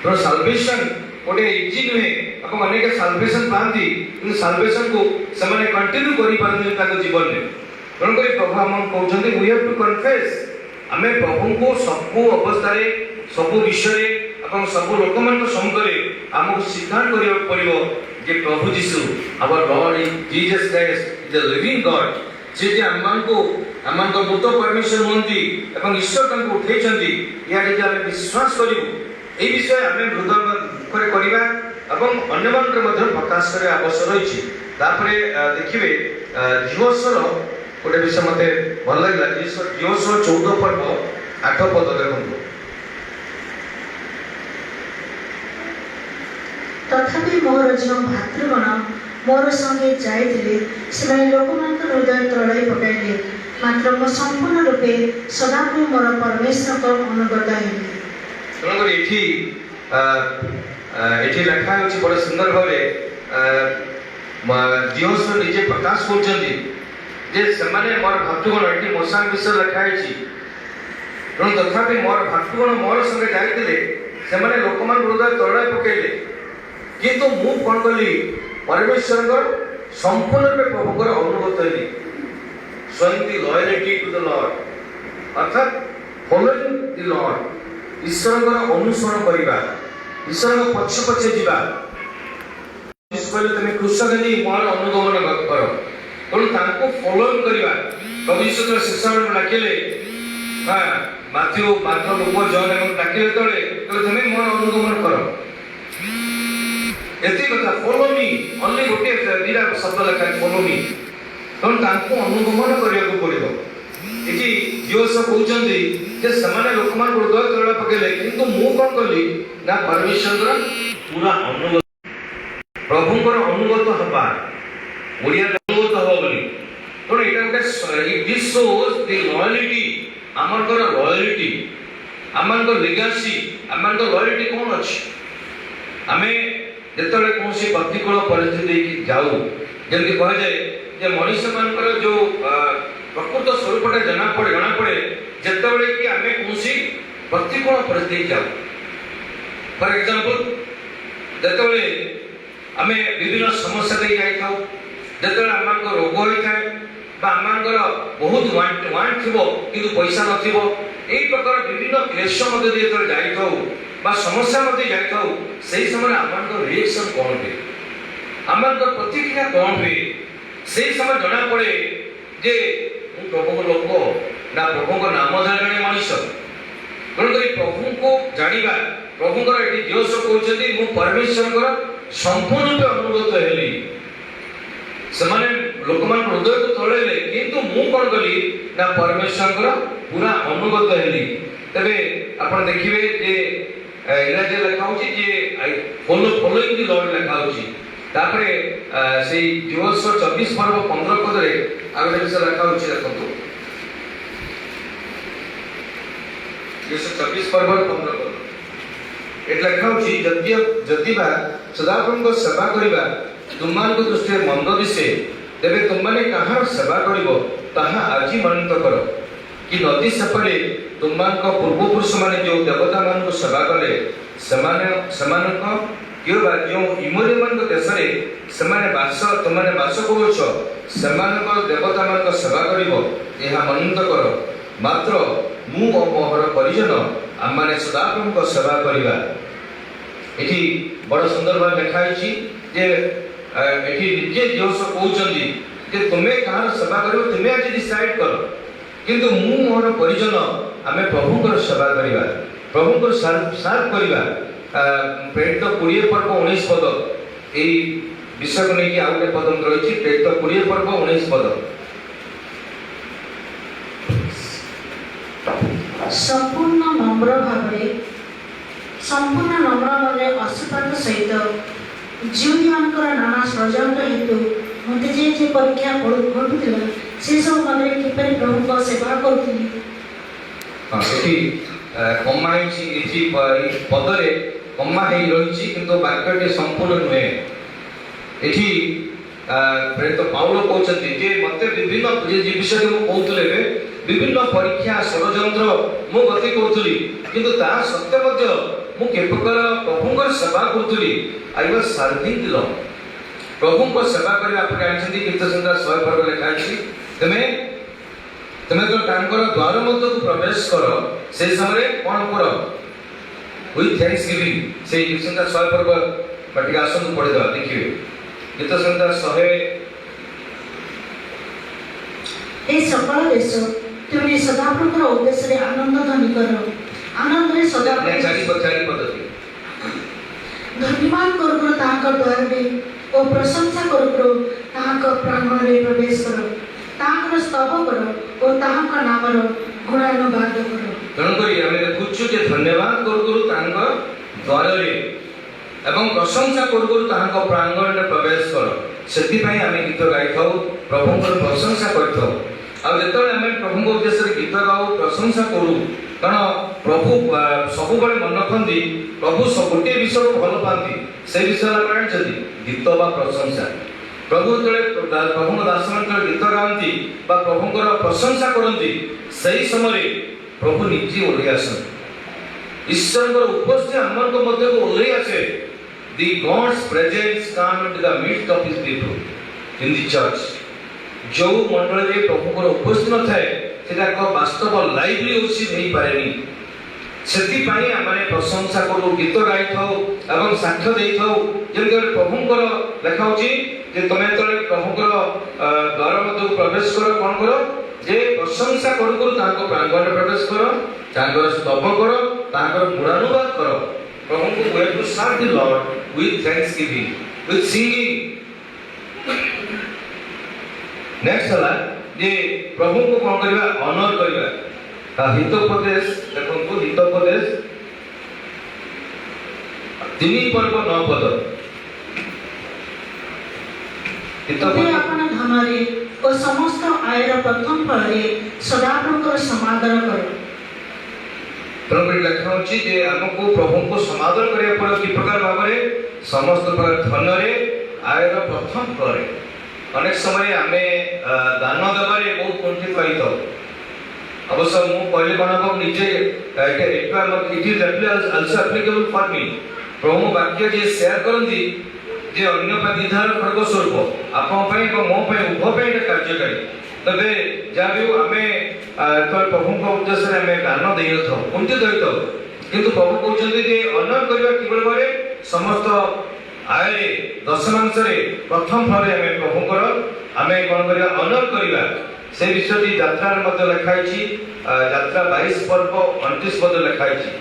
तो साल्वेशन गोटे इजी नुहे और अनेक साल्वेशन पाती कि साल्वेशन को से कंटिन्यू कर जीवन में। तेणुक प्रभु आम कहते वी हैव टू कन्फेस। आम प्रभु को सबू अवस्था सबू विषय और सबू लोक मान सम्मुखें आमको स्वीकार करने पड़ो जे प्रभु यीशु our Lord Jesus Christ is the living God. से जे आमको मृत परमेश्वर हमें और ईश्वर तक उठे या विश्वास करूँ ये विषय आम हृदय मुखर करवा और अन्य प्रकाश करने आवश्यक रही। देखिए जीवस्वर गोटे विषय मत भल लगे जीवस्वर 14 पर्व 8 पद देखो। तथापि मोर जो भातृगण मोर संगे जाइथिले से लोकमानक हृदय तड़ाई पकाइले मात्र मो संपूर्ण रूपे सदापुर मोर परमेश्वर को अनुगत हेली। तेणुक ये लेखा हो बड़े सुंदर भाव जीवस्वर निजे प्रकाश कर मोर भातृगण ये मशान विषय लिखाई। तेणु तथापि मोर भातृगण मोर संगे जाइथिले से लोकमान हृदय तड़ाई पकाइले किंतु मु कौन कली परमेश्वर संपूर्ण रूपे प्रभुकर अनुगत हेली। Showing the loyalty to the Lord अर्थात फॉलोइंग द लॉर्ड ईश्वर अनुसरण करवा ईश्वर पछे पछे जीवा। तुम क्रूस घिनी मोर अनुगमन कर तेणु फॉलोइंग करवा। प्रभु यीशु शिष्य डाकिले हाँ माथ्यू मार्क लूक जॉन डाकिले तले तुम मोर अनुगमन कर एति कथा फॉलो मी ओनली गोटे दीटा शब्द लिखा फॉलो मी। तेणु अनुगमन करने पड़ो। ये जीवस कहते से लोक मान हृदय तड़ा पकड़े किंतु मु कौन कली ना परमेश्वर पूरा अनुगत प्रभुंर अनुगत हवा ओडिया अनुगत हम बोली। तेणु यहाँ गोटे दिस शोज द लॉयल्टी आमर लॉयल्टी आमर लेगासी आमर लॉयल्टी कौन अच्छी। आम जिते कौन प्रतिकूल परिस्थिति जाऊ जमी कहुए जे मनुष्य मान जो प्रकृत स्वरूपटा जना पड़े जिते कि आम कौन प्रतिकूल परिस्थिति जाऊ। फॉर एग्जांपल जिते आम विभिन्न समस्या दे जाऊ जिते आम रोग होता है आमर बहुत वांट थी कि पैसा नथी यही प्रकार विभिन्न क्लेश जाऊ समस्या जाऊ से समय आम रिएक्शन कौन हुए आमर प्रतिक्रिया कौन हुए से समय जना पड़े जे प्रभु को लोक ना प्रभु को नाम धरे मनुष्य तेणुक प्रभु को जाना प्रभु दिवस कहते मु परमेश्वर संपूर्ण रूपे अनुगत हेली से लोक मान हृदय को तोड़े किंतु मु कौन कली ना परमेश्वर पूरा अनुगत हेली तेरे आप देखिए जे इंग्राजी लिखा फॉलोइंग द लॉर्ड लिखा तापरे से दिवस 24 पर्व 15 पद रे आगे विषय लिखा देखो दिवस 24 पर्व 15 पद एट लिखा जदिबा सदाप्रभु को सेवा करिबा तुमान को दृष्टि मंद दिसे तेबे तुम माने कहार सेवा करिवो ताहा आजि मनंत करो कि नदी सेपरे तुमान को पूर्व पुरुष माने जो देवता मान को सेवा कले समान को क्यों बा जो इमोरी मान को देश रे समाने बास तुमने बास करूछ समान को देवता मान को सेवा करिवो एहा मनंत करो मात्र मु ओ मोहर परिजन आमाने सदाप्रभु को सेवा करिबा एठी बड़ सुंदर भाव लिखा है जे एठी निजे दिवस कहउचंदी जे तुमे कहार सेवा करिवो तुमे आज डिसाइड करो किंतु मु मोर परिजन आमे प्रभु को सेवा करिबा प्रभु को सर्व करिबा प्रेरित 20 पर्व 19 पद ए विषय को लेके आउटे पद रही प्रेरित 20 पर्व 19 पद संपूर्ण नम्र भावे संपूर्ण नम्र भावे अशुपात सहित जीव मानकर नाना षड्यंत्र हेतु मते जे परीक्षा घटुला से सब मन किपरि प्रभु को सेवा करुथि हां एठी कम्मा एठी पदरे कम्मा हे रही किंतु वाक्यटी संपूर्ण नुहे एठी प्रेरित पाउल कहते जे मते विभिन्न जे विषय को कहतले विभिन्न परीक्षा षड्यंत्र मु गति करुथली किंतु ता सत्य मध्य मु के प्रकार प्रभुंकर सेवा करुथली I was serving the Lord प्रभुंकर सेवा करबा आप जानछन्ती कीर्तन संहिता 100 पर्व लिखा अछि तमे तो तांकर द्वार मध्य को प्रवेश करो से समय कोन करो विथ थैंक्सगिविंग से कीर्तन संहिता 100 पर्व बटिक आसन पढे दो देखिए कीर्तन संहिता 100 ए सकल देश तुमने सदाप्रभुर उद्देश्य रे आनंद ध्वनि करो आनंद रे सदा चारी पद्धति धन्यवाद करो तांकर द्वार रे ओ प्रशंसा करो तांकर प्रांगण रे प्रवेश करो तांकर स्तव करो ओ तांकर नाम रो गुणानुवाद करो तेणु करी हमें देखुछु जे धन्यवाद करू तांकर द्वार रे एवं प्रशंसा करू तांकर प्रांगण रे प्रवेश करो सेति पई हमें गीत गाई थाउ प्रभु को प्रशंसा करि थाउ आ जेतले हमें प्रभु को उद्देश्य रे गीत गाऊ प्रशंसा करू कारण प्रभु सब बळे मन रखंदी प्रभु सब गोटे विषय को भल पाती से विषय आपण जदी गीत बा प्रशंसा प्रभु तळे प्रभु दास मान गीत गांती बा प्रभु को प्रशंसा करंती सही समय प्रभु निजी ओले आसन ईश्वर को उपस्थिति हमन को मध्य को ओले आसे the gods presence come into the midst of his people in the church जो मंडल रे प्रभु को उपस्थित न थाए सेटा को वास्तव लाइवली उचित नहीं पारेनी सेति पाई हमने प्रशंसा करू गीत गाई थाउ एवं साक्ष्य देई थाउ जेंकर प्रभु को लेखा होची जे तमे तळे प्रभु को द्वार मध्य प्रवेश करो कोन करो जे प्रशंसा करू ताको प्रांगण रे प्रवेश करो ताको स्तव करो ताको गुणानुवाद करो प्रभु को way to serve the lord with thanksgiving with singing next हला जे प्रभु को कोन करबा ऑनर करबा हितोपदेश देखो हितोपदेश 3 पर्व 9 पद तुमे अपन धन रे ओ समस्त आयर प्रथम फल रे सदाप्रभुर समादर करो प्रभु लिखा होची जे हमको प्रभु को समादर करे पर कि प्रकार भाबरे समस्त प्रकार धन रे आयर प्रथम फल रे अनेक समय हमें दान देबारे बहुत कुंठित होइतो अवश्य मु पहले कोन निजे it is also applicable for me प्रभु वाक्य जे शेयर करंती जे अन्य विधान खर्ग स्वरूप आपन पई और मो पई उभ पई कार्यकारी तबे जाबिउ हमें प्रभु को उद्देश्य रे हमें दान देई थो कुंठित होइतो किंतु प्रभु कहउछन्ती जे अनर करबा केवल बारे समस्त आए 10 मासरे प्रथम फले आमे प्रभुकर आमे कोन करिया ऑनर करिया से विषयटी यात्रा मध्य लिखाई छी यात्रा 22 पर्व 29 पद लिखाई छी।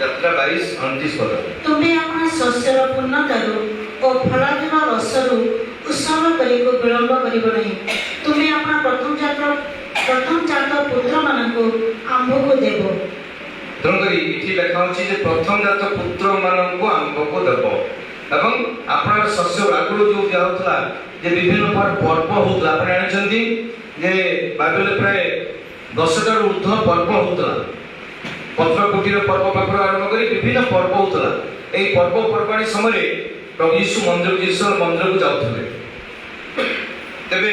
यात्रा 22 29 पद ତୁମେ ଆପଣ ଶସ୍ୟର ପୂର୍ଣ୍ଣତାରୁ ଓ ଫଳାଦିନ ରସରୁ ଉତ୍ସବ କରିବାକୁ ବିଳମ୍ବ କରିବ ନାହିଁ। ତୁମେ ଆପଣ ପ୍ରଥମଜାତ ପୁତ୍ରମାନଙ୍କୁ ଆମ୍ଭକୁ ଦେବ। ତେଣୁକରି ଏଠି ଲେଖା ଅଛି ଯେ ପ୍ରଥମ ଜାତ ପୁତ୍ର ମାନଙ୍କୁ ଆମ୍ଭକୁ ଦେବ ଏବଂ ଆପଣଙ୍କ ଶସ୍ୟ ଆଗରୁ ଯୋଉ ଦିଆହଉଥିଲା ଯେ ବିଭିନ୍ନ ପର୍ବ ହଉଥିଲା ଆପଣ ଜାଣିଛନ୍ତି ଯେ ବାଇବେଲରେ ପ୍ରାୟ 10ଟାରୁ ଉର୍ଦ୍ଧ୍ୱ ପର୍ବ ହଉଥିଲା। ପତ୍ର କୁଟୀର ପର୍ବ ପାଖରୁ ଆରମ୍ଭ କରି ବିଭିନ୍ନ ପର୍ବ ହଉଥିଲା। ଏହି ପର୍ବପର୍ବାଣୀ ସମୟରେ ପ୍ରଭୁ ଯୀଶୁ ମନ୍ଦିରକୁ ଯାଉଥିଲେ। ତେବେ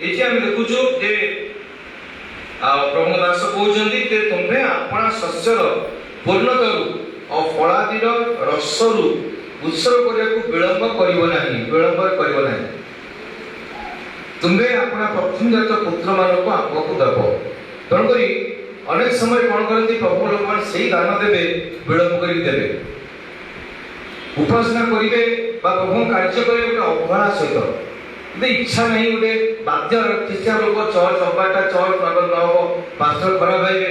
ଏଠି ଆମେ ଦେଖୁଛୁ ଯେ ପ୍ରଭୁ ଦାସ କହୁଛନ୍ତି ଯେ ତୁମେ ଆପଣ ଶସ୍ୟର ପୂର୍ଣ୍ଣତାରୁ ଓ ଫଳାଦିର ରସରୁ ଉତ୍ସର୍ଗ କରିବାକୁ ବିଳମ୍ବ କରିବ ନାହିଁ। ତୁମେ ଆପଣ ପ୍ରଥମଜାତ ପୁତ୍ରମାନଙ୍କୁ ଆମ୍ଭକୁ ଦେବ। ତେଣୁକରି ଅନେକ ସମୟ କ'ଣ କରନ୍ତି ପ୍ରଭୁ ଲୋକମାନେ ସେଇ ଦାନ ଦେବେ ବିଳମ୍ବ କରିକି ଦେବେ। ଉପାସନା କରିବେ ବା ପ୍ରଭୁ କାର୍ଯ୍ୟ କରିବେ ଗୋଟେ ଅବହେଳା ସହିତ ଯଦି ଇଚ୍ଛା ନାହିଁ ଗୋଟେ ବାଧ୍ୟ ଖ୍ରୀଷ୍ଟିଆନ ଲୋକ ଚର୍ଚ୍ଚ ଅବାଟା ଚର୍ଚ୍ଚ ନଗର ନ ହବ ପାଷ୍ଟର ଖରାପ ପାଇବେ।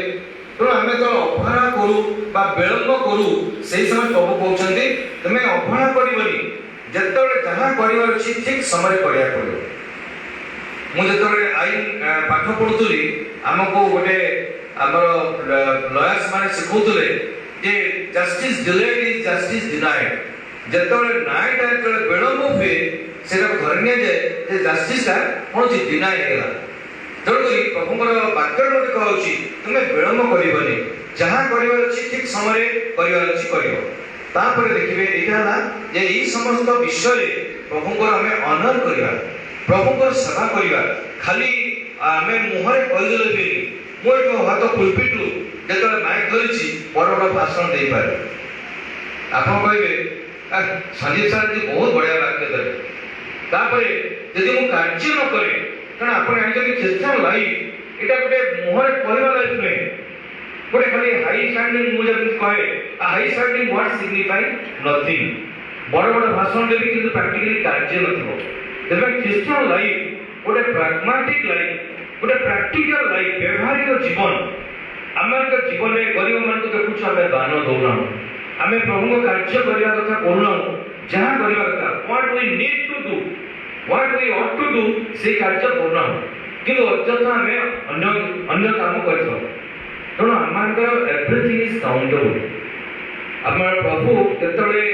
ତେଣୁ ଆମେ ତ ଅବହେଳା କରୁ ବା ବିଳମ୍ବ କରୁ ସେଇ ସମୟ ପ୍ରଭୁ କହୁଛନ୍ତି ତୁମେ ଅବହେଳା କରିବନି। ଯେତେବେଳେ ଯାହା କରିବାର ଅଛି ଠିକ ସମୟରେ କରିବାକୁ ପଡ଼ିବ। ମୁଁ ଯେତେବେଳେ ଆଇନ ପାଠ ପଢୁଥିଲି ଆମକୁ ଗୋଟେ ଆମର ଲୟର୍ସ ମାନେ ଶିଖଉଥିଲେ ଯେ ଜଷ୍ଟିସ ଡିଲେଡ୍ ଇଜ ଜଷ୍ଟିସ ଡିନାଏଡ୍। ଯେତେବେଳେ ନ୍ୟାୟଟା ଯେତେବେଳେ ବିଳମ୍ବ ହୁଏ ସେଟାକୁ ଧରି ନିଆଯାଏ ଯେ ଜଷ୍ଟିସଟା କୌଣସି ଡିନାଏ ହେଇଗଲା। ତେଣୁକରି ପ୍ରଭୁଙ୍କର ବାକ୍ୟରେ ମଧ୍ୟ କହୁଛି ତୁମେ ବିଳମ୍ବ କରିବନି, ଯାହା କରିବାର ଅଛି ଠିକ ସମୟରେ କରିବାର ଅଛି କରିବ। ତାପରେ ଦେଖିବେ ଏଇଟା ହେଲା ଯେ ଏଇ ସମସ୍ତ ବିଷୟରେ ପ୍ରଭୁଙ୍କର ଆମେ ଅନର କରିବା, ପ୍ରଭୁଙ୍କର ସେବା କରିବା। ଖାଲି ଆମେ ମୁହଁରେ କହିଦେଲେ ବି ମୁଁ ଏଠୁ ହାତ ପୁଲପିଟରୁ ଯେତେବେଳେ ମାଇକ୍ ଧରିଛି ବଡ଼ ବଡ଼ ଭାଷଣ ଦେଇପାରେ। ଆପଣ କହିବେ ସଞ୍ଜୀବ ସାର୍ ଆଜି ବହୁତ ବଢ଼ିଆ ବାକ୍ୟ ଦେଲେ। ତାପରେ ଯଦି ମୁଁ କାର୍ଯ୍ୟ ନ କରେ, କାରଣ ଆପଣ ଜାଣିଛନ୍ତି ଖ୍ରୀଷ୍ଟିଆନ ଲାଇଫ୍ ଏଇଟା ଗୋଟେ ମୁହଁରେ କହିବା ଲାଇଫ୍ ନୁହେଁ, ଗୋଟେ ଖାଲି ହାଇ ଷ୍ଟାଣ୍ଡିଂ। ମୁଁ ଯେମିତି କହେ ହାଇ ଷ୍ଟାଣ୍ଡିଂ ୱାର୍ଡ ସିଗ୍ନିଫାଇ ନଥିଂ। ବଡ଼ ବଡ଼ ଭାଷଣ ଦେବି କିନ୍ତୁ ପ୍ରାକ୍ଟିକାଲି କାର୍ଯ୍ୟ ନଥିବ। ତେବେ ଖ୍ରୀଷ୍ଟିଆନ ଲାଇଫ୍ ଗୋଟେ ପ୍ରାଗ୍ମାଟିକ ଲାଇଫ୍, ଗୋଟେ ପ୍ରାକ୍ଟିକାଲ ଲାଇଫ୍, ବ୍ୟବହାରିକ ଜୀବନ। ଆମମାନଙ୍କ ଜୀବନରେ ଗରିବମାନଙ୍କୁ ଦେଖୁଛୁ ଆମେ ଦାନ ଦଉନାହୁଁ, ଆମେ ପ୍ରଭୁଙ୍କ କାର୍ଯ୍ୟ କରିବା କଥା କରୁନାହୁଁ। ଯାହା କରିବା କଥା what we need to do, what we ought to do ସେଇ କାର୍ଯ୍ୟ କରୁନାହୁଁ, କିନ୍ତୁ ଅଯଥା ଆମେ ଅନ୍ୟ କାମ କରିଥାଉ। ତେଣୁ ଆମମାନଙ୍କର ଏଭ୍ରିଥିଙ୍ଗ ଇଜ କାଉଣ୍ଟେବଲ୍। ଆମର ପ୍ରଭୁ ଯେତେବେଳେ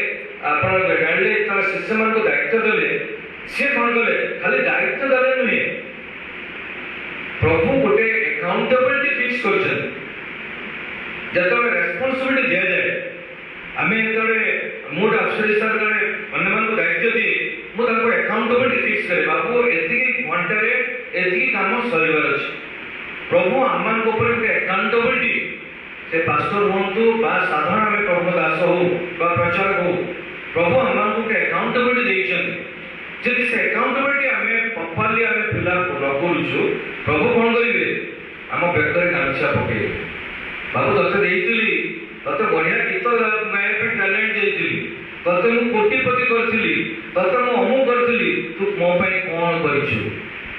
ଆପଣ ଜାଣିଲେ ଯେତେବେଳେ ଶିଷ୍ୟମାନଙ୍କୁ ଦାୟିତ୍ୱ ଦେଲେ, ସିଏ କ'ଣ କଲେ? ଖାଲି ଦାୟିତ୍ୱ ଦେଲେ ନୁହେଁ, ପ୍ରଭୁ ଗୋଟେ ଏକାଉଣ୍ଟେବିଲିଟି ଫିକ୍ସ କରିଛନ୍ତି। ଯେତେବେଳେ ରେସ୍ପନ୍ସିବିଲିଟି ଦିଆଯାଏ, ଆମେ ଯେତେବେଳେ ମୁଁ ଗୋଟେ ଅଫିସର ହିସାବରେ ଜଣେ ଅନ୍ୟମାନଙ୍କୁ ଦାୟିତ୍ୱ ଦିଏ, ମୁଁ ତାଙ୍କୁ ଏକାଉଣ୍ଟେବିଲିଟି ଫିକ୍ସ କରେ। ବାବୁ ଏତିକି ଘଣ୍ଟାରେ ଏତିକି କାମ ସରିବାର ଅଛି। ପ୍ରଭୁ ଆମମାନଙ୍କ ଉପରେ ଗୋଟେ ଏକାଉଣ୍ଟେବିଲିଟି, ସେ ପାଷ୍ଟର ହୁଅନ୍ତୁ ବା ସାଧାରଣ ଆମେ ପ୍ରଭୁ ଦାସ ହଉ ବା ପ୍ରଚାରକ ହଉ, ପ୍ରଭୁ ଆମମାନଙ୍କୁ ଗୋଟେ ଏକାଉଣ୍ଟେବିଲିଟି ଦେଇଛନ୍ତି। ଯଦି ସେ ଏକାଉଣ୍ଟେବିଲିଟି ଆମେ ପ୍ରପରଲି ଆମେ ଫିଲ୍ଅପ୍ ନ କରୁଛୁ, ପ୍ରଭୁ କ'ଣ କରିବେ? ଆମ ବେକରେ ଗାମୁଛା ପକେଇବେ। ବାବୁ ତତେ ଦେଇଥିଲି, ତତେ ବଢିଆ ଗୀତ ଗାଇବା ପାଇଁ ଟ୍ୟାଲେଣ୍ଟ ଦେଇଥିଲି, ତତେ ମୁଁ କୋଟିପତି କରିଥିଲି, ତତେ ମୁଁ ଅମୁକ କରିଥିଲି, ତୁ ମୋ ପାଇଁ କ'ଣ କରିଛୁ?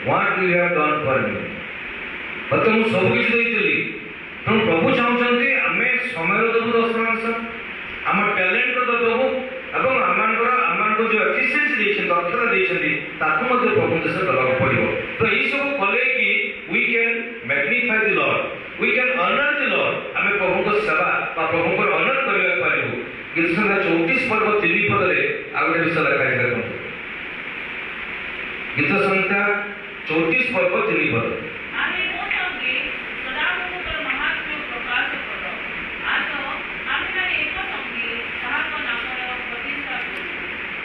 What you have done for me? ତତେ ମୁଁ ସବୁ କିଛି ଦେଇଥିଲି। ତେଣୁ ପ୍ରଭୁ ଚାହୁଁଛନ୍ତି ଆମେ ସମୟ ଦେବୁ 10%, ଆମ ଟ୍ୟାଲେଣ୍ଟ ଦେବୁ ଏବଂ ଆମମାନଙ୍କୁ ଯୋଉ ଏଫିସିଏନ୍ସି ଦେଇଛନ୍ତି, ଦକ୍ଷତା ଦେଇଛନ୍ତି, ତାକୁ ମଧ୍ୟ ପ୍ରଭୁ ଦେଶରେ ଦେବାକୁ ପଡ଼ିବ। ତ ଏଇସବୁ କଲେ କି we can magnify the Lord, we can honor the Lord। ଆମେ ପ୍ରଭୁଙ୍କ ସେବା ବା ପ୍ରଭୁଙ୍କର honor କରିବାକୁ ପାରିବୁ। ଗୀତ ସଂଖ୍ୟା 34 ପର୍ବ 3 ପଦରେ ଆଉ ଗୋଟେ ବିଷୟ ଲେଖାଯାଇଛି ଦେଖନ୍ତୁ। ଗୀତ ସଂଖ୍ୟା 34 ପର୍ବ 3 ପଦ।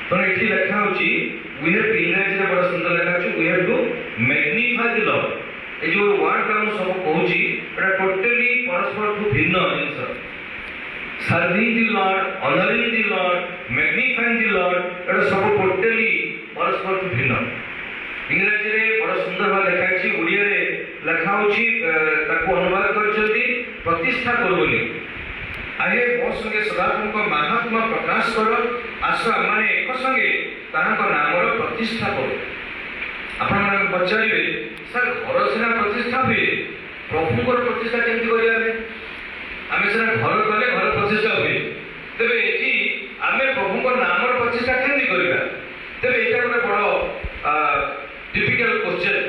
ତେଣୁ ଏଠି ଲେଖା ହେଉଛି we have to, ଇଂରାଜୀରେ ବଡ଼ ସୁନ୍ଦର ଲେଖା ଅଛି we have to magnify the Lord। ଏ ଯୋଉ ୱାର୍ଡଟା ମୁଁ ସବୁ କହୁଛି ଏଟା ଟୋଟାଲି ପରସ୍ପରଠୁ ଭିନ୍ନ ଜିନିଷ। serving the Lord, honoring the Lord, magnifying the Lord, ଏଟା ସବୁ ଟୋଟାଲି ପରସ୍ପରଠୁ ଭିନ୍ନ। ଇଂରାଜୀରେ ବଡ଼ ସୁନ୍ଦର ଭାବେ ଲେଖା ଅଛି, ଓଡ଼ିଆରେ ଲେଖା ହେଉଛି ତାକୁ ଅନୁବାଦ କରିଛନ୍ତି ପ୍ରତିଷ୍ଠା କରୁ ବୋଲି। ଆହେ ମୋ ସଙ୍ଗେ ସଦାପ୍ରଭୁଙ୍କ ମାହାତ୍ମ୍ୟ ପ୍ରକାଶ କର, ଆସ ଆମମାନେ ଏକ ସଙ୍ଗେ ତାହାଙ୍କ ନାମର ପ୍ରତିଷ୍ଠା କରୁ। ଆପଣମାନେ ପଚାରିବେ, ସାର୍ ଘର ସିନା ପ୍ରତିଷ୍ଠା ହୁଏ, ପ୍ରଭୁଙ୍କର ପ୍ରତିଷ୍ଠା କେମିତି କରିବା? ଆମେ ସିନା ଘର କଲେ ଘର ପ୍ରତିଷ୍ଠା ହୁଏ, ତେବେ ଏଠି ଆମେ ପ୍ରଭୁଙ୍କ ନାମର ପ୍ରତିଷ୍ଠା କେମିତି କରିବା? ତେବେ ଏଇଟା ଗୋଟେ ବଡ଼ ଡିଫିକଲ୍ଟ କ୍ୱେଶ୍ଚନ୍।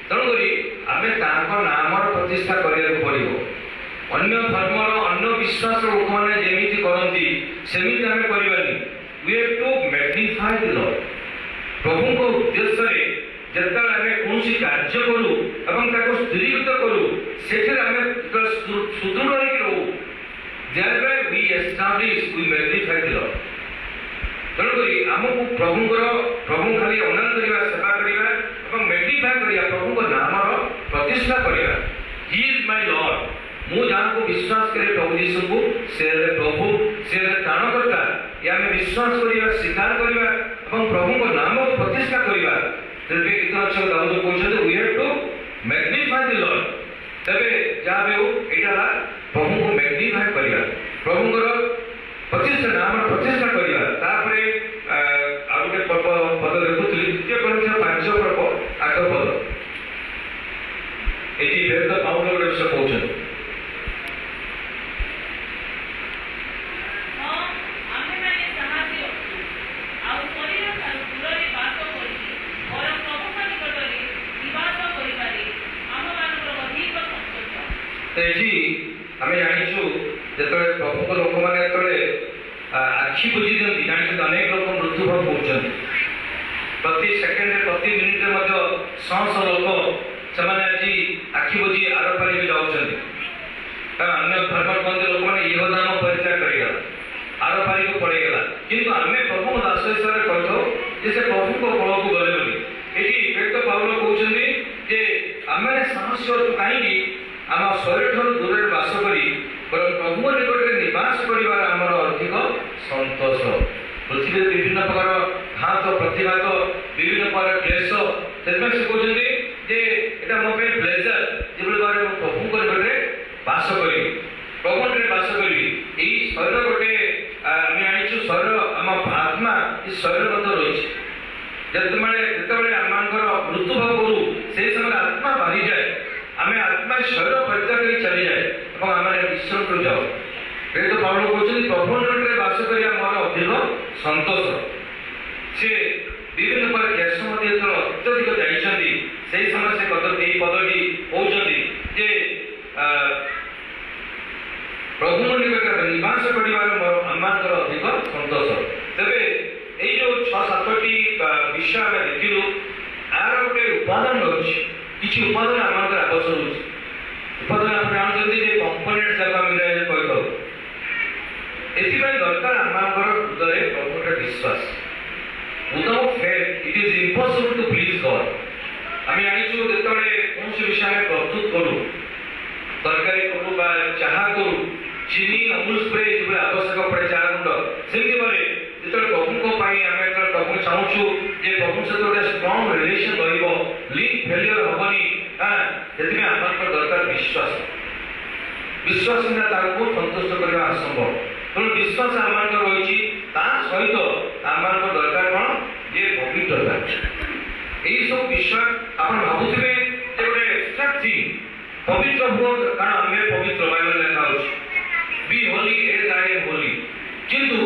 ତେଣୁକରି ଆମେ ତାଙ୍କ ନାମର ପ୍ରତିଷ୍ଠା କରିବାକୁ ପଡ଼ିବ। ଅନ୍ୟ ଧର୍ମର ଅନ୍ୟ ବିଶ୍ୱାସର ଲୋକମାନେ ଯେମିତି କରନ୍ତି ସେମିତି ଆମେ କରିବାନି। We have to magnify the Lord। ପ୍ରଭୁଙ୍କ ଉଦ୍ଦେଶ୍ୟରେ ଯେତେବେଳେ ଆମେ କୌଣସି କାର୍ଯ୍ୟ କରୁ ଏବଂ ତାକୁ ସ୍ଥିରୀକୃତ କରୁ, ସେଥିରେ ଆମେ ସୁଦୃଢ଼ ହେଇକି ରହୁ। Thereby we establish, we magnify the Lord। ତେଣୁକରି ଆମକୁ ପ୍ରଭୁ ଖାଲି ଅନନ କରିବା, ସେବା କରିବା ଏବଂ ମ୍ୟାଗ୍ନିଫାଏ କରିବା, ପ୍ରଭୁଙ୍କ ନାମର ପ୍ରତିଷ୍ଠା କରିବା। He is my Lord. ମୁଁ ଯାହାକୁ ବିଶ୍ୱାସ କରେ ପ୍ରଭୁ ଯୀଶୁଙ୍କୁ, ସେ ହେଲେ ପ୍ରଭୁ, ସେ ହେଲେ ତ୍ରାଣକର୍ତ୍ତା। ଏହା ଆମେ ବିଶ୍ୱାସ କରିବା, ସ୍ୱୀକାର କରିବା ଏବଂ ପ୍ରଭୁଙ୍କ ନାମକୁ ପ୍ରତିଷ୍ଠା କରିବା। ତେବେ ଗୀତ ରଚକ ଦାଉଦ କହୁଛନ୍ତି, we have to magnify the Lord। ତେବେ ଯାହା ବି ହଉ, ଏଇଟା ହେଲା ପ୍ରଭୁଙ୍କୁ ମ୍ୟାଗ୍ନିଫାଏ କରିବା, ପ୍ରଭୁଙ୍କର ପ୍ରତିଷ୍ଠା ନାମର ପ୍ରତିଷ୍ଠା କରିବା। ତାପରେ ଆଉ ଗୋଟେ ପଦ ଦେଖୁଥିଲି, 2 Corinthians 5:8 ପଦ। ଏଠି ବେଦ ପାଉଲ ଗୋଟେ ବିଷୟ କହୁଛନ୍ତି। ଏଠି ଆମେ ଜାଣିଛୁ ଯେତେବେଳେ ପ୍ରଭୁଙ୍କ ଲୋକମାନେ ଯେତେବେଳେ ଆଖି ବୁଝି ଦିଅନ୍ତି, ଜାଣିଛନ୍ତି ଅନେକ ଲୋକ ମୃତ୍ୟୁଭୋଗ କରୁଛନ୍ତି। ପ୍ରତି ସେକେଣ୍ଡରେ ପ୍ରତି ମିନିଟରେ ମଧ୍ୟ ଶହ ଶହ ଲୋକ ସେମାନେ ଆଜି ଆଖି ବୁଝି ଆର ପାରିକୁ ଯାଉଛନ୍ତି। କାରଣ ଅନ୍ୟ ଧର୍ମପନ୍ଥୀ ଲୋକମାନେ ଇହଧାମ ପରିତ୍ୟାଗ କରିଗଲା, ଆର ପାରିକୁ ପଳେଇଗଲା। କିନ୍ତୁ ଆମେ ପ୍ରଭୁଙ୍କ ଦାସ ହିସାବରେ କହିଥାଉ ଯେ ସେ ପ୍ରଭୁଙ୍କ କୋଳକୁ ଗଲେ ବୋଲି। ଏଠି ବେଦ ପାଉଲ କହୁଛନ୍ତି ଯେ ଆମେ ସାହସ ଅଛୁ କାହିଁକି? ଆମ ଶରୀରଠାରୁ ଦୂରରେ ବାସ କରି ବରଂ ପ୍ରଭୁଙ୍କ ନିକଟରେ ନିବାସ କରିବାର ଆମର ଅଧିକ ସନ୍ତୋଷ। ପୃଥିବୀରେ ବିଭିନ୍ନ ପ୍ରକାର ଘାତ ପ୍ରତିଘାତ, ବିଭିନ୍ନ ପ୍ରକାର କ୍ଲେଶ, ସେଥିପାଇଁ ସେ କହୁଛନ୍ତି ଯେ ଏଇଟା ମୋ ପାଇଁ ପ୍ଲେଜର, ଯେଭଳି ଭାବରେ ମୁଁ ପ୍ରଭୁଙ୍କ ନିକଟରେ ବାସ କରିବି, ପ୍ରଭୁଙ୍କରେ ବାସ କରିବି। ଏଇ ଶରୀର ଗୋଟେ ଆମେ ଜାଣିଛୁ, ଶରୀର ଆମ ଆତ୍ମା ଏ ଶରୀର ମଧ୍ୟ ରହିଛି। ଯେତେବେଳେ ଆମମାନଙ୍କର ମୃତ୍ୟୁଭାବ କରୁ, ସେହି ସମୟରେ ଆତ୍ମା ବାହାରିଯାଏ, ଆମେ ଆତ୍ମା ଶରୀର ପରିତ୍ୟାଗ କରି ଚାଲିଯାଏ ଏବଂ ଆମେ ଈଶ୍ୱରକୁ ଯାଉ। ବେଦ ପାଉଲ କହୁଛନ୍ତି ପ୍ରଭୁ ନିକଟରେ ବାସ କରିବା ମୋର ଅଧିକ ସନ୍ତୋଷ। ସେ ବିଭିନ୍ନ ପ୍ରକାର କ୍ଲେଶ ମଧ୍ୟ ଯେତେବେଳେ ଅତ୍ୟଧିକ ଯାଇଛନ୍ତି, ସେହି ସମୟରେ ସେ ଏଇ ପଦଟି କହୁଛନ୍ତି ଯେ ପ୍ରଭୁଙ୍କ ନିକଟରେ ନିବାସ କରିବାର ମୋର ଆମମାନଙ୍କର ଅଧିକ ସନ୍ତୋଷ। ତେବେ ଏଇ ଯୋଉ 6-7ଟି ବିଷୟ ଆମେ ଦେଖିଲୁ, ଏହାର ଗୋଟେ ଉପାଦାନ ରହିଛି। କିଛି ଉପାଦାନ ଆମମାନଙ୍କର ଆବଶ୍ୟକ ହେଉଛି। ଉପାଦାନ ଆପଣ ଜାଣୁଛନ୍ତି ଯେ କମ୍ପୋନେଣ୍ଟ ଯାକ ଆମେ କହିଥାଉ। ଏଥିପାଇଁ ଦରକାର ଆମମାନଙ୍କର ହୃଦୟରେ ପ୍ରଭୁଙ୍କର ବିଶ୍ୱାସ। Without faith it is impossible to please God। ଆମେ ଜାଣିଛୁ ଯେତେବେଳେ କୌଣସି ବିଷୟ ଆମେ ପ୍ରସ୍ତୁତ କରୁ, ତରକାରୀ କରୁ ବା ଚାହା କରୁ, ଚିନି ଅମୁଲ ସ୍ପ୍ରେ ଯେଭଳି ଆବଶ୍ୟକ ପଡ଼େ ଚାହା ଗୁଣ୍ଡ, ସେମିତି ଭାବେ ଯେତେବେଳେ ପ୍ରଭୁଙ୍କ ପାଇଁ ଆମେ ଯେତେବେଳେ ପ୍ରଭୁ ଚାହୁଁଛୁ ଯେ ପ୍ରଭୁଙ୍କ ସହିତ ଗୋଟେ ଷ୍ଟ୍ରଙ୍ଗ ରିଲେସନ ରହିବ, ଲିଙ୍କ ଫେଲିୟର ହବନି, ସେଥିପାଇଁ ଆମମାନଙ୍କର ଦରକାର ବିଶ୍ୱାସ। ବିଶ୍ୱାସ ବିନା ତାକୁ ସନ୍ତୁଷ୍ଟ କରିବା ଅସମ୍ଭବ। ତେଣୁ ବିଶ୍ୱାସ ଆମମାନଙ୍କର ରହିଛି, ତା ସହିତ ଆମମାନଙ୍କର ଦରକାର କ'ଣ? ଯେ ପବିତ୍ରତା। ଏଇସବୁ ବିଷୟ ଆପଣ ଭାବୁଥିବେ ଯେ ଗୋଟେ ଏକ୍ସଟ୍ରା ଥିଙ୍ଗ, ପବିତ୍ର ହୁଅ, କାରଣ ଆମେ ପବିତ୍ର, ବାଇବେଲ ଲେଖା ହେଉଛି be holy as I am holy. କିନ୍ତୁ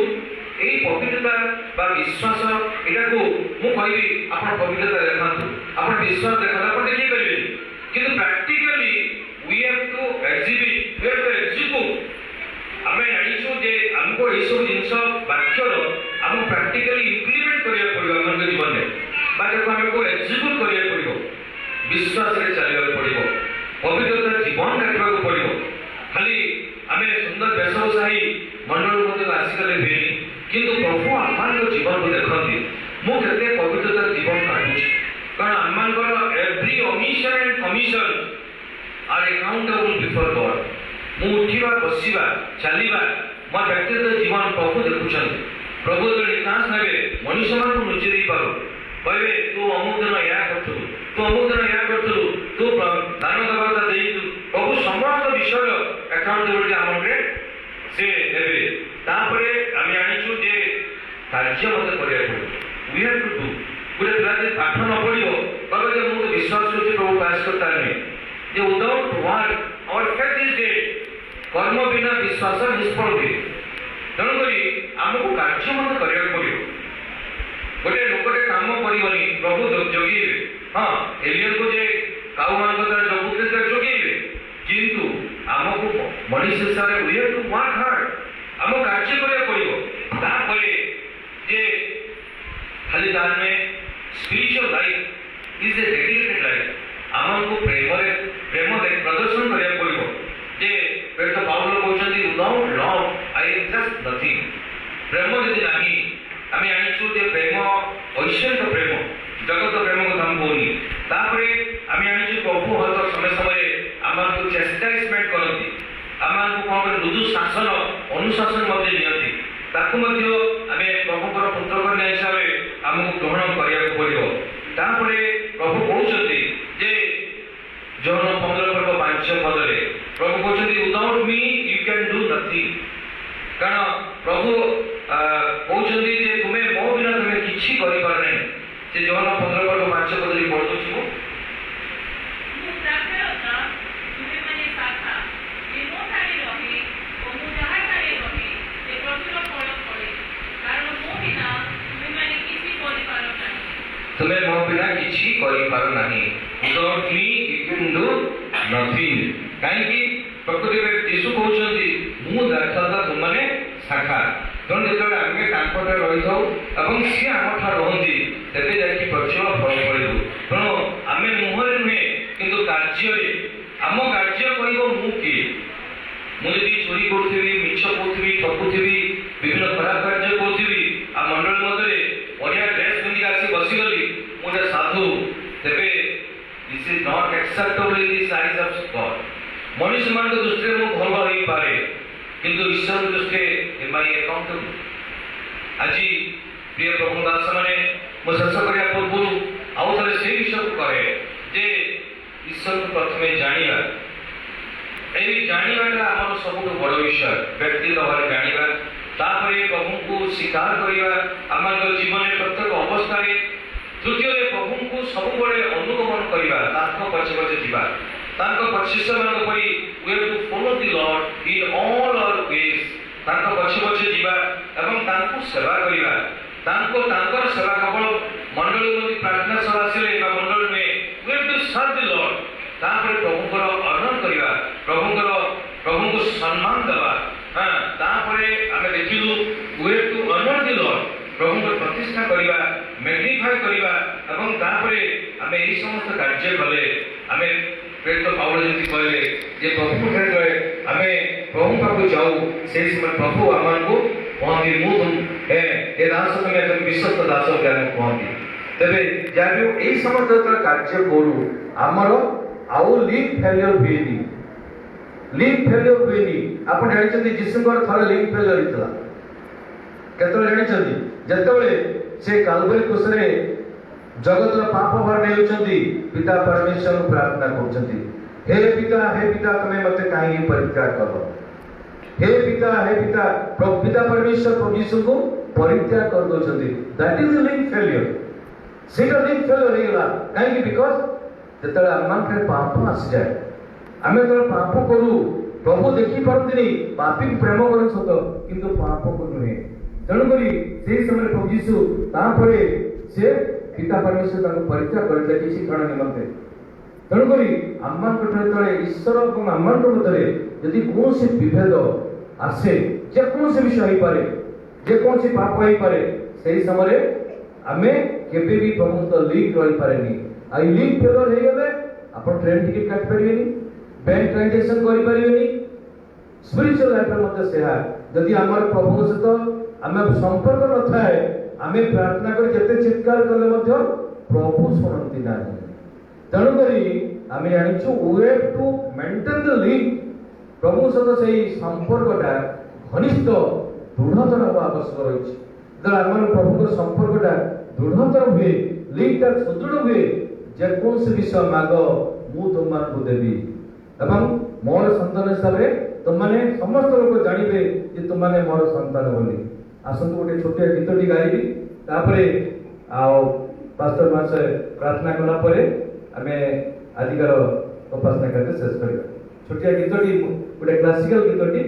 এই পবিত্রতা বা বিশ্বাস, এটাকে ମୁଁ କହିବି ଆପଣ ପବିତ୍ରତା ଦେଖାନ୍ତୁ, ଆପଣ ବିଶ୍ୱାସ ଦେଖାନ୍ତୁ, ଆପଣ ଦେଖେଇ ପାରିବେ। କିନ୍ତୁ practically we have to exhibit, we have to execute। ଆମେ ଜାଣିଛୁ ଯେ ଆମକୁ ଏଇସବୁ ଜିନିଷ ବାକ୍ୟର ଆମକୁ ପ୍ରାକ୍ଟିକାଲି ଇମ୍ପ୍ଲିମେଣ୍ଟ କରିବାକୁ ପଡ଼ିବ ଆମ ଜୀବନରେ, ବା ତାକୁ ଆମକୁ ଏକ୍ସିକ୍ୟୁଟ୍ କରିବାକୁ ପଡ଼ିବ। ବିଶ୍ୱାସରେ ଚାଲିବାକୁ ପଡ଼ିବ, ପବିତ୍ରତା ଜୀବନ କାଟିବାକୁ ପଡ଼ିବ। ଖାଲି ଆମେ ସୁନ୍ଦର ବେଶଭୂଷା ହେଇ ମଣ୍ଡଳ ମଧ୍ୟକୁ ଆସିଗଲେ ହୁଏନି, କିନ୍ତୁ ପ୍ରଭୁ ଆମମାନଙ୍କ ଜୀବନକୁ ଦେଖନ୍ତି, ମୁଁ କେତେ ପବିତ୍ରତାର ଜୀବନ କାଟୁଛି। କାରଣ ଆମମାନଙ୍କର every omission and commission are accountable before God. ମୁଁ ଉଠିବା, ବସିବା, ଚାଲିବା, ମୋ ବ୍ୟକ୍ତିଗତ ଜୀବନ ପ୍ରଭୁ ଦେଖୁଛନ୍ତି। ପ୍ରଭୁ ଯେତେବେଳେ ନିକାଶ ନେବେ, ମଣିଷମାନଙ୍କୁ ଲୁଚି ଦେଇପାରୁ, କହିବେ ତୁ ଅମୁକ ଦିନ ଏହା କରୁଥିଲୁ, ତୁ ଅମୁକ ଦିନ ଏହା କରୁଥିଲୁ, ତୁ ଦାନ ଦେବତା ଦେଇଛୁ, प्रभु समस्त विषय अकाउंटेबिलिटी आमरे से देबे तापरे आमी आनिछु जे कार्य मते करिया वी हैव टू डू पूरे पिलाते पाठ न पड़ियो कहबे जे मु विश्वास करछि प्रभु पास करता नहीं जे without work our faith is dead कर्म बिना विश्वास निष्फल हुए तेणु करी आमको कार्य मते करिया पड़ियो गोटे लोकटे काम करबनी प्रभु जोगी हाँ एलियन को जे काउ मान को जगुते से जोगी किंतु आमको मनुष्य सारे we have to work hard आम कार्य करिया पड़ियो तापरे जे खाली दान में spiritual life is a dedicated life आमको प्रेम प्रदर्शन करिया पड़ियो जे पेट पाउल कहउछन्ती without love I am just nothing प्रेम यदि नाही आमे आनिछु जे प्रेम ऐश्वर्य प्रेम जगत प्रेम को हम बोली तापरे आमे आनिछु प्रभु हर समय समय आमको चेस्टाइजमेंट करती आमको कोन मृदु शासन अनुशासन मध्ये नियति ताकु मध्ये आमे प्रभुकर पुत्र कन्या हिसाब से आमको ग्रहण करिया पड़ियो तापरे प्रभु कहउछन्ती जे जौन 15 पर्व 5 पदरे प्रभु कहउछन्ती without me you can do nothing कारण प्रभु कहउछन्ती जे तुमे मो बिना तुमे किछि करि पार नै जे जौन 15 पर्व 5 पदरे पढु छु तुम्हें मो बिना किछि करि पार नाही without me you can do nothing काहेकि प्रकृति में यीशु कहउछन्ती मु द्राक्षालता तुमने शाखा तेणु जेतेबेले आमे तांकटे रही थाउ एवं सी आम ठा रहंती तेबे जाकी प्रचुर फल फलिबु तेणु आमे मुहरे नुहे किंतु कार्य आम कार्य करिबो मु कि मु यदि चोरी करथिबी मिछ कहथिबी ठकुथिबी विभिन्न खराब कार्य करथिबी आ मंडल मधरे बढ़िया ड्रेस पिंधि आसी बसी गली मुझे साधु तेबे this is not acceptable in the size of God मनुष्य मान को दृष्टि में भल होई पारे किंतु ईश्वर दृष्टि एम आई अकाउंटेबल आज प्रिय प्रभु दास माने मो शेष करिया पूर्व आउ थरे से विषय को कहे जे ईश्वर को प्रथमे जानिबा एई जानिबाटा हमर सबुठ बड़ विषय व्यक्ति भाव जानिबा तापरे प्रभु को स्वीकार करिबा आमर जीवन प्रत्येक अवस्था रे तृतीय प्रभु को सब बड़े अनुगमन करिबा ताको पछे पछे जीवा ताको पछिष्य मान परी we have to follow the lord in all our ways ताको पछे पछे जीवा एवं ताको सेवा करिबा ताको ताकर सेवा केवल मंडल में प्रार्थना सभा आसिले बा मंडल में we have to serve the lord तापर प्रभु को आनंद करिबा प्रभु को सम्मान देबा हां तापरे आमे देखिलु we have to honour the Lord प्रभु को प्रतिष्ठा करिबा मैग्निफाई करिबा एवं तापरे आमे एई समस्त कार्य कले आमे प्रेरित पाउल जति कहले जे प्रभु के गए आमे प्रभु पाको जाऊ से समय प्रभु आमान को कहंदी मु तुम ए दास तुम एक विश्वस्त दास ज्ञान कहंदी तबे जाबियो एई समस्त कार्य करू हमरो आउ लीग फेलियर हुएनी लीग फेलियर हुएनी आपण जानिछथि जिसुଙ୍କର थरे लीग फेलियर हितला केतले जानिछथि जेतबेले से कालवरी क्रूसरे जगतर पाप भार नेउछथि पिता परमेश्वर को प्रार्थना करछथि हे पिता तमे मते काहे परित्याग करो हे पिता पिता परमेश्वर प्रभु यीशु को परित्याग कर दोछथि that is the league failure सेटा लीग फेलियर हेला काहे बिकॉज़ जेतले आमान के पाप आसी जाए आमे तो पाप करू प्रभु देखि परतिनी पापी प्रेम करन सत किंतु पाप को नुहे तेणु करी से समय प्रभु यीशु तापरे से पिता परमेश्वर ताको परित्याग करले किछि क्षण निमंते तेणु करी आमान कठरे तळे ईश्वर और आमान मध्यरे यदि कोनसे विभेद आसे जे कोनसे विषय होई पारे जे कोनसे पाप होई पारे सेही समय आमे केबे भी प्रभु तो लीक रही पारेनी आई लीक फेलर हे गेले आपण ट्रेन टिकट काट परिबेनी बैंक ट्रांजैक्शन करि परिबेनी स्पिरिचुअल लाइफ मध्ये सेहा यदि हमर प्रभु सहित आमे संपर्क न थाए आमे प्रार्थना कर जते चित्कार करले मध्ये प्रभु सुनंती नाही तेणु करी आमे जानिछु we have to maintain the link प्रभु सहित सेही संपर्कटा घनिष्ठ दृढ़तर होवा आवश्यक रहिछि जब हमर प्रभु को संपर्कटा दृढ़तर हुए लिंकटा सुदृढ़ हुए जे कौन से विषय माग मु तुम मान को देबी এবং मोर संतान हिसाब से तुमने समस्त लोग जानवे कि तुमने मोर संतान बोली आसतु गोटे छोटिया गीतटी गाइबी तापरे पास्टर मासे प्रार्थना कला परे आमे आजिकार उपासना कार्य शेष करिबा छोटिया गीतटी गोटे क्लासिकल गीतटी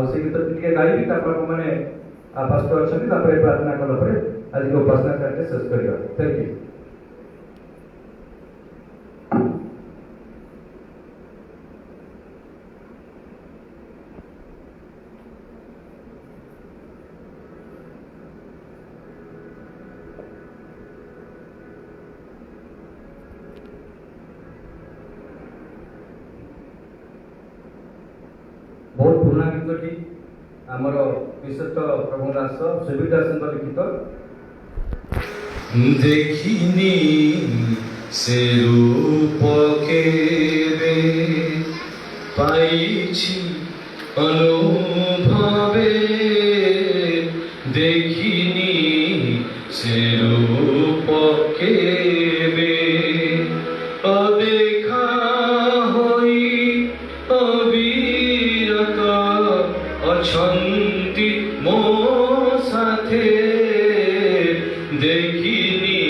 से गीतटी टिके गाइबी तापर माने पास्टर अछंती तापरे प्रार्थना कला परे आज उपासना कार्य शेष करिबा थैंक यू बहुत पुराना गीतटी आमर विशिष्ट प्रभु दास सुबीर दास लिखित देखिनी से रूप केवे पाइछि अनुभवे देखिनी से रूप केवे अदेखा होई अविरत अछंती मो साथे देखिनी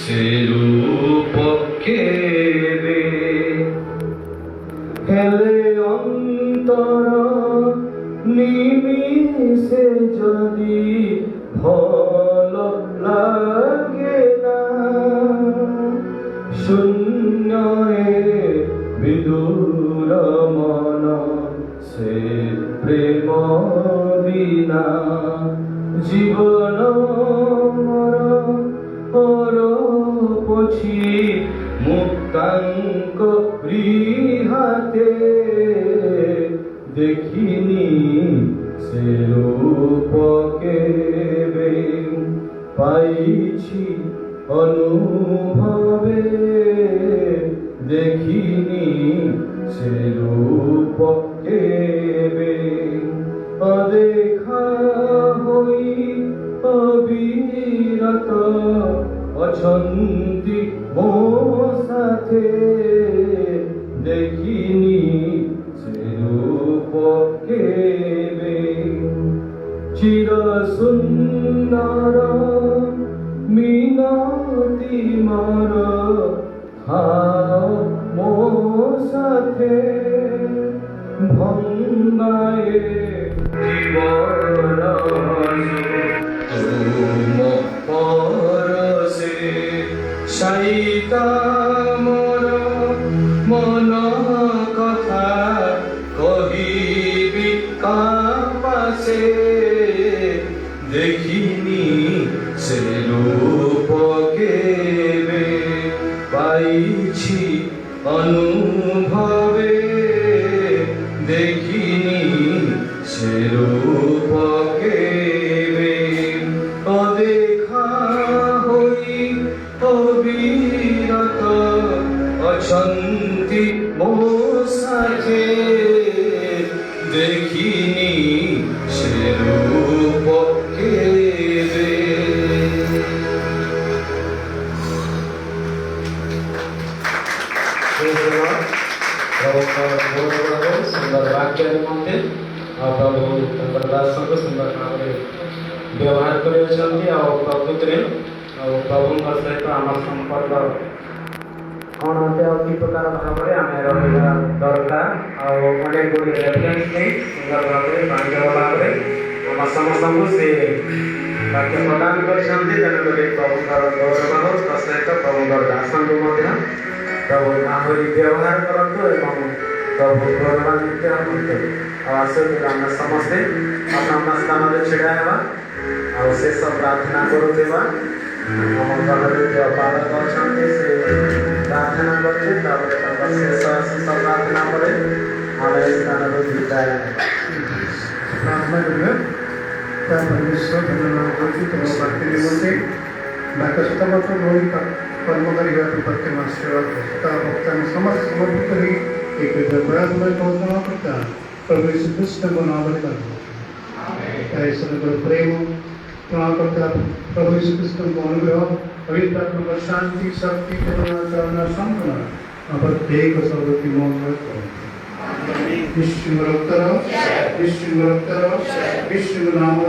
से रूप केवे हेले अंतर निमिषे जदि भल लागे ना शून्य विदुर मन से प्रेम बिना जीवन मोर पछी मुक्तांक हाते देखिनी से रूप केवे पाइछि अनुभवे देखिनी से रूप केवे अदेखा होई अविरत अछंती मो साथे देखिनी से रूप केवे चिर सुंदर मिनती मोर मो साथे भंगाए जीवन तुम परसे साइता मोर मन कथा कहिबी कापासे देखिनी से रूप केवे पाइछि अनुभवे देखिनी से रूप केवे अदेखा होई अविरत अछंती मो साथे देखिनी से रूप केवे सुंदर वाक्य निमंते प्रभु दास को सुंदर भाव व्यवहार कर प्रकृति प्रभु सहित आम संपर्क कौन होते कि प्रकार भाव में आम रहा दरकार अनेक गुड़ी रेफरेन्स नहीं सुंदर भाव में बांधव भाव में आम समस्त से वाक्य प्रदान कर प्रभुकर गौरव हो सहित प्रभुकर दास को प्रभु आहुरी व्यवहार करतु एवं प्रभु गौरवान्वित हूँ आसतु आम समस्ते अपना स्थान में छिड़ा हेबा और शेष प्रार्थना करुवा आम घरे जो बालक अच्छा से प्रार्थना करते शेष शेष प्रार्थना पर आम स्थान विदाय प्रार्थना करिए परमेश्वर धन्यवाद करছি তোমার বাক্যের নিমন্তে বাক্য শতমত মৌলিক কর্মকারী হওয়া প্রত্যেক মাসের তা বক্তা সমস্ত সমর্পিত হয়ে एक प्रयास में पहुंचना पड़ता प्रभु यीशु कृष्ण को नाम लेकर ऐसे में प्रेम प्रणाम करता प्रभु यीशु कृष्ण को अनुग्रह पवित्र आत्मा को शांति शक्ति करुणा करुणा संपन्न प्रत्येक सर्वती मंगल विष्णु रक्तर विष्णु नाम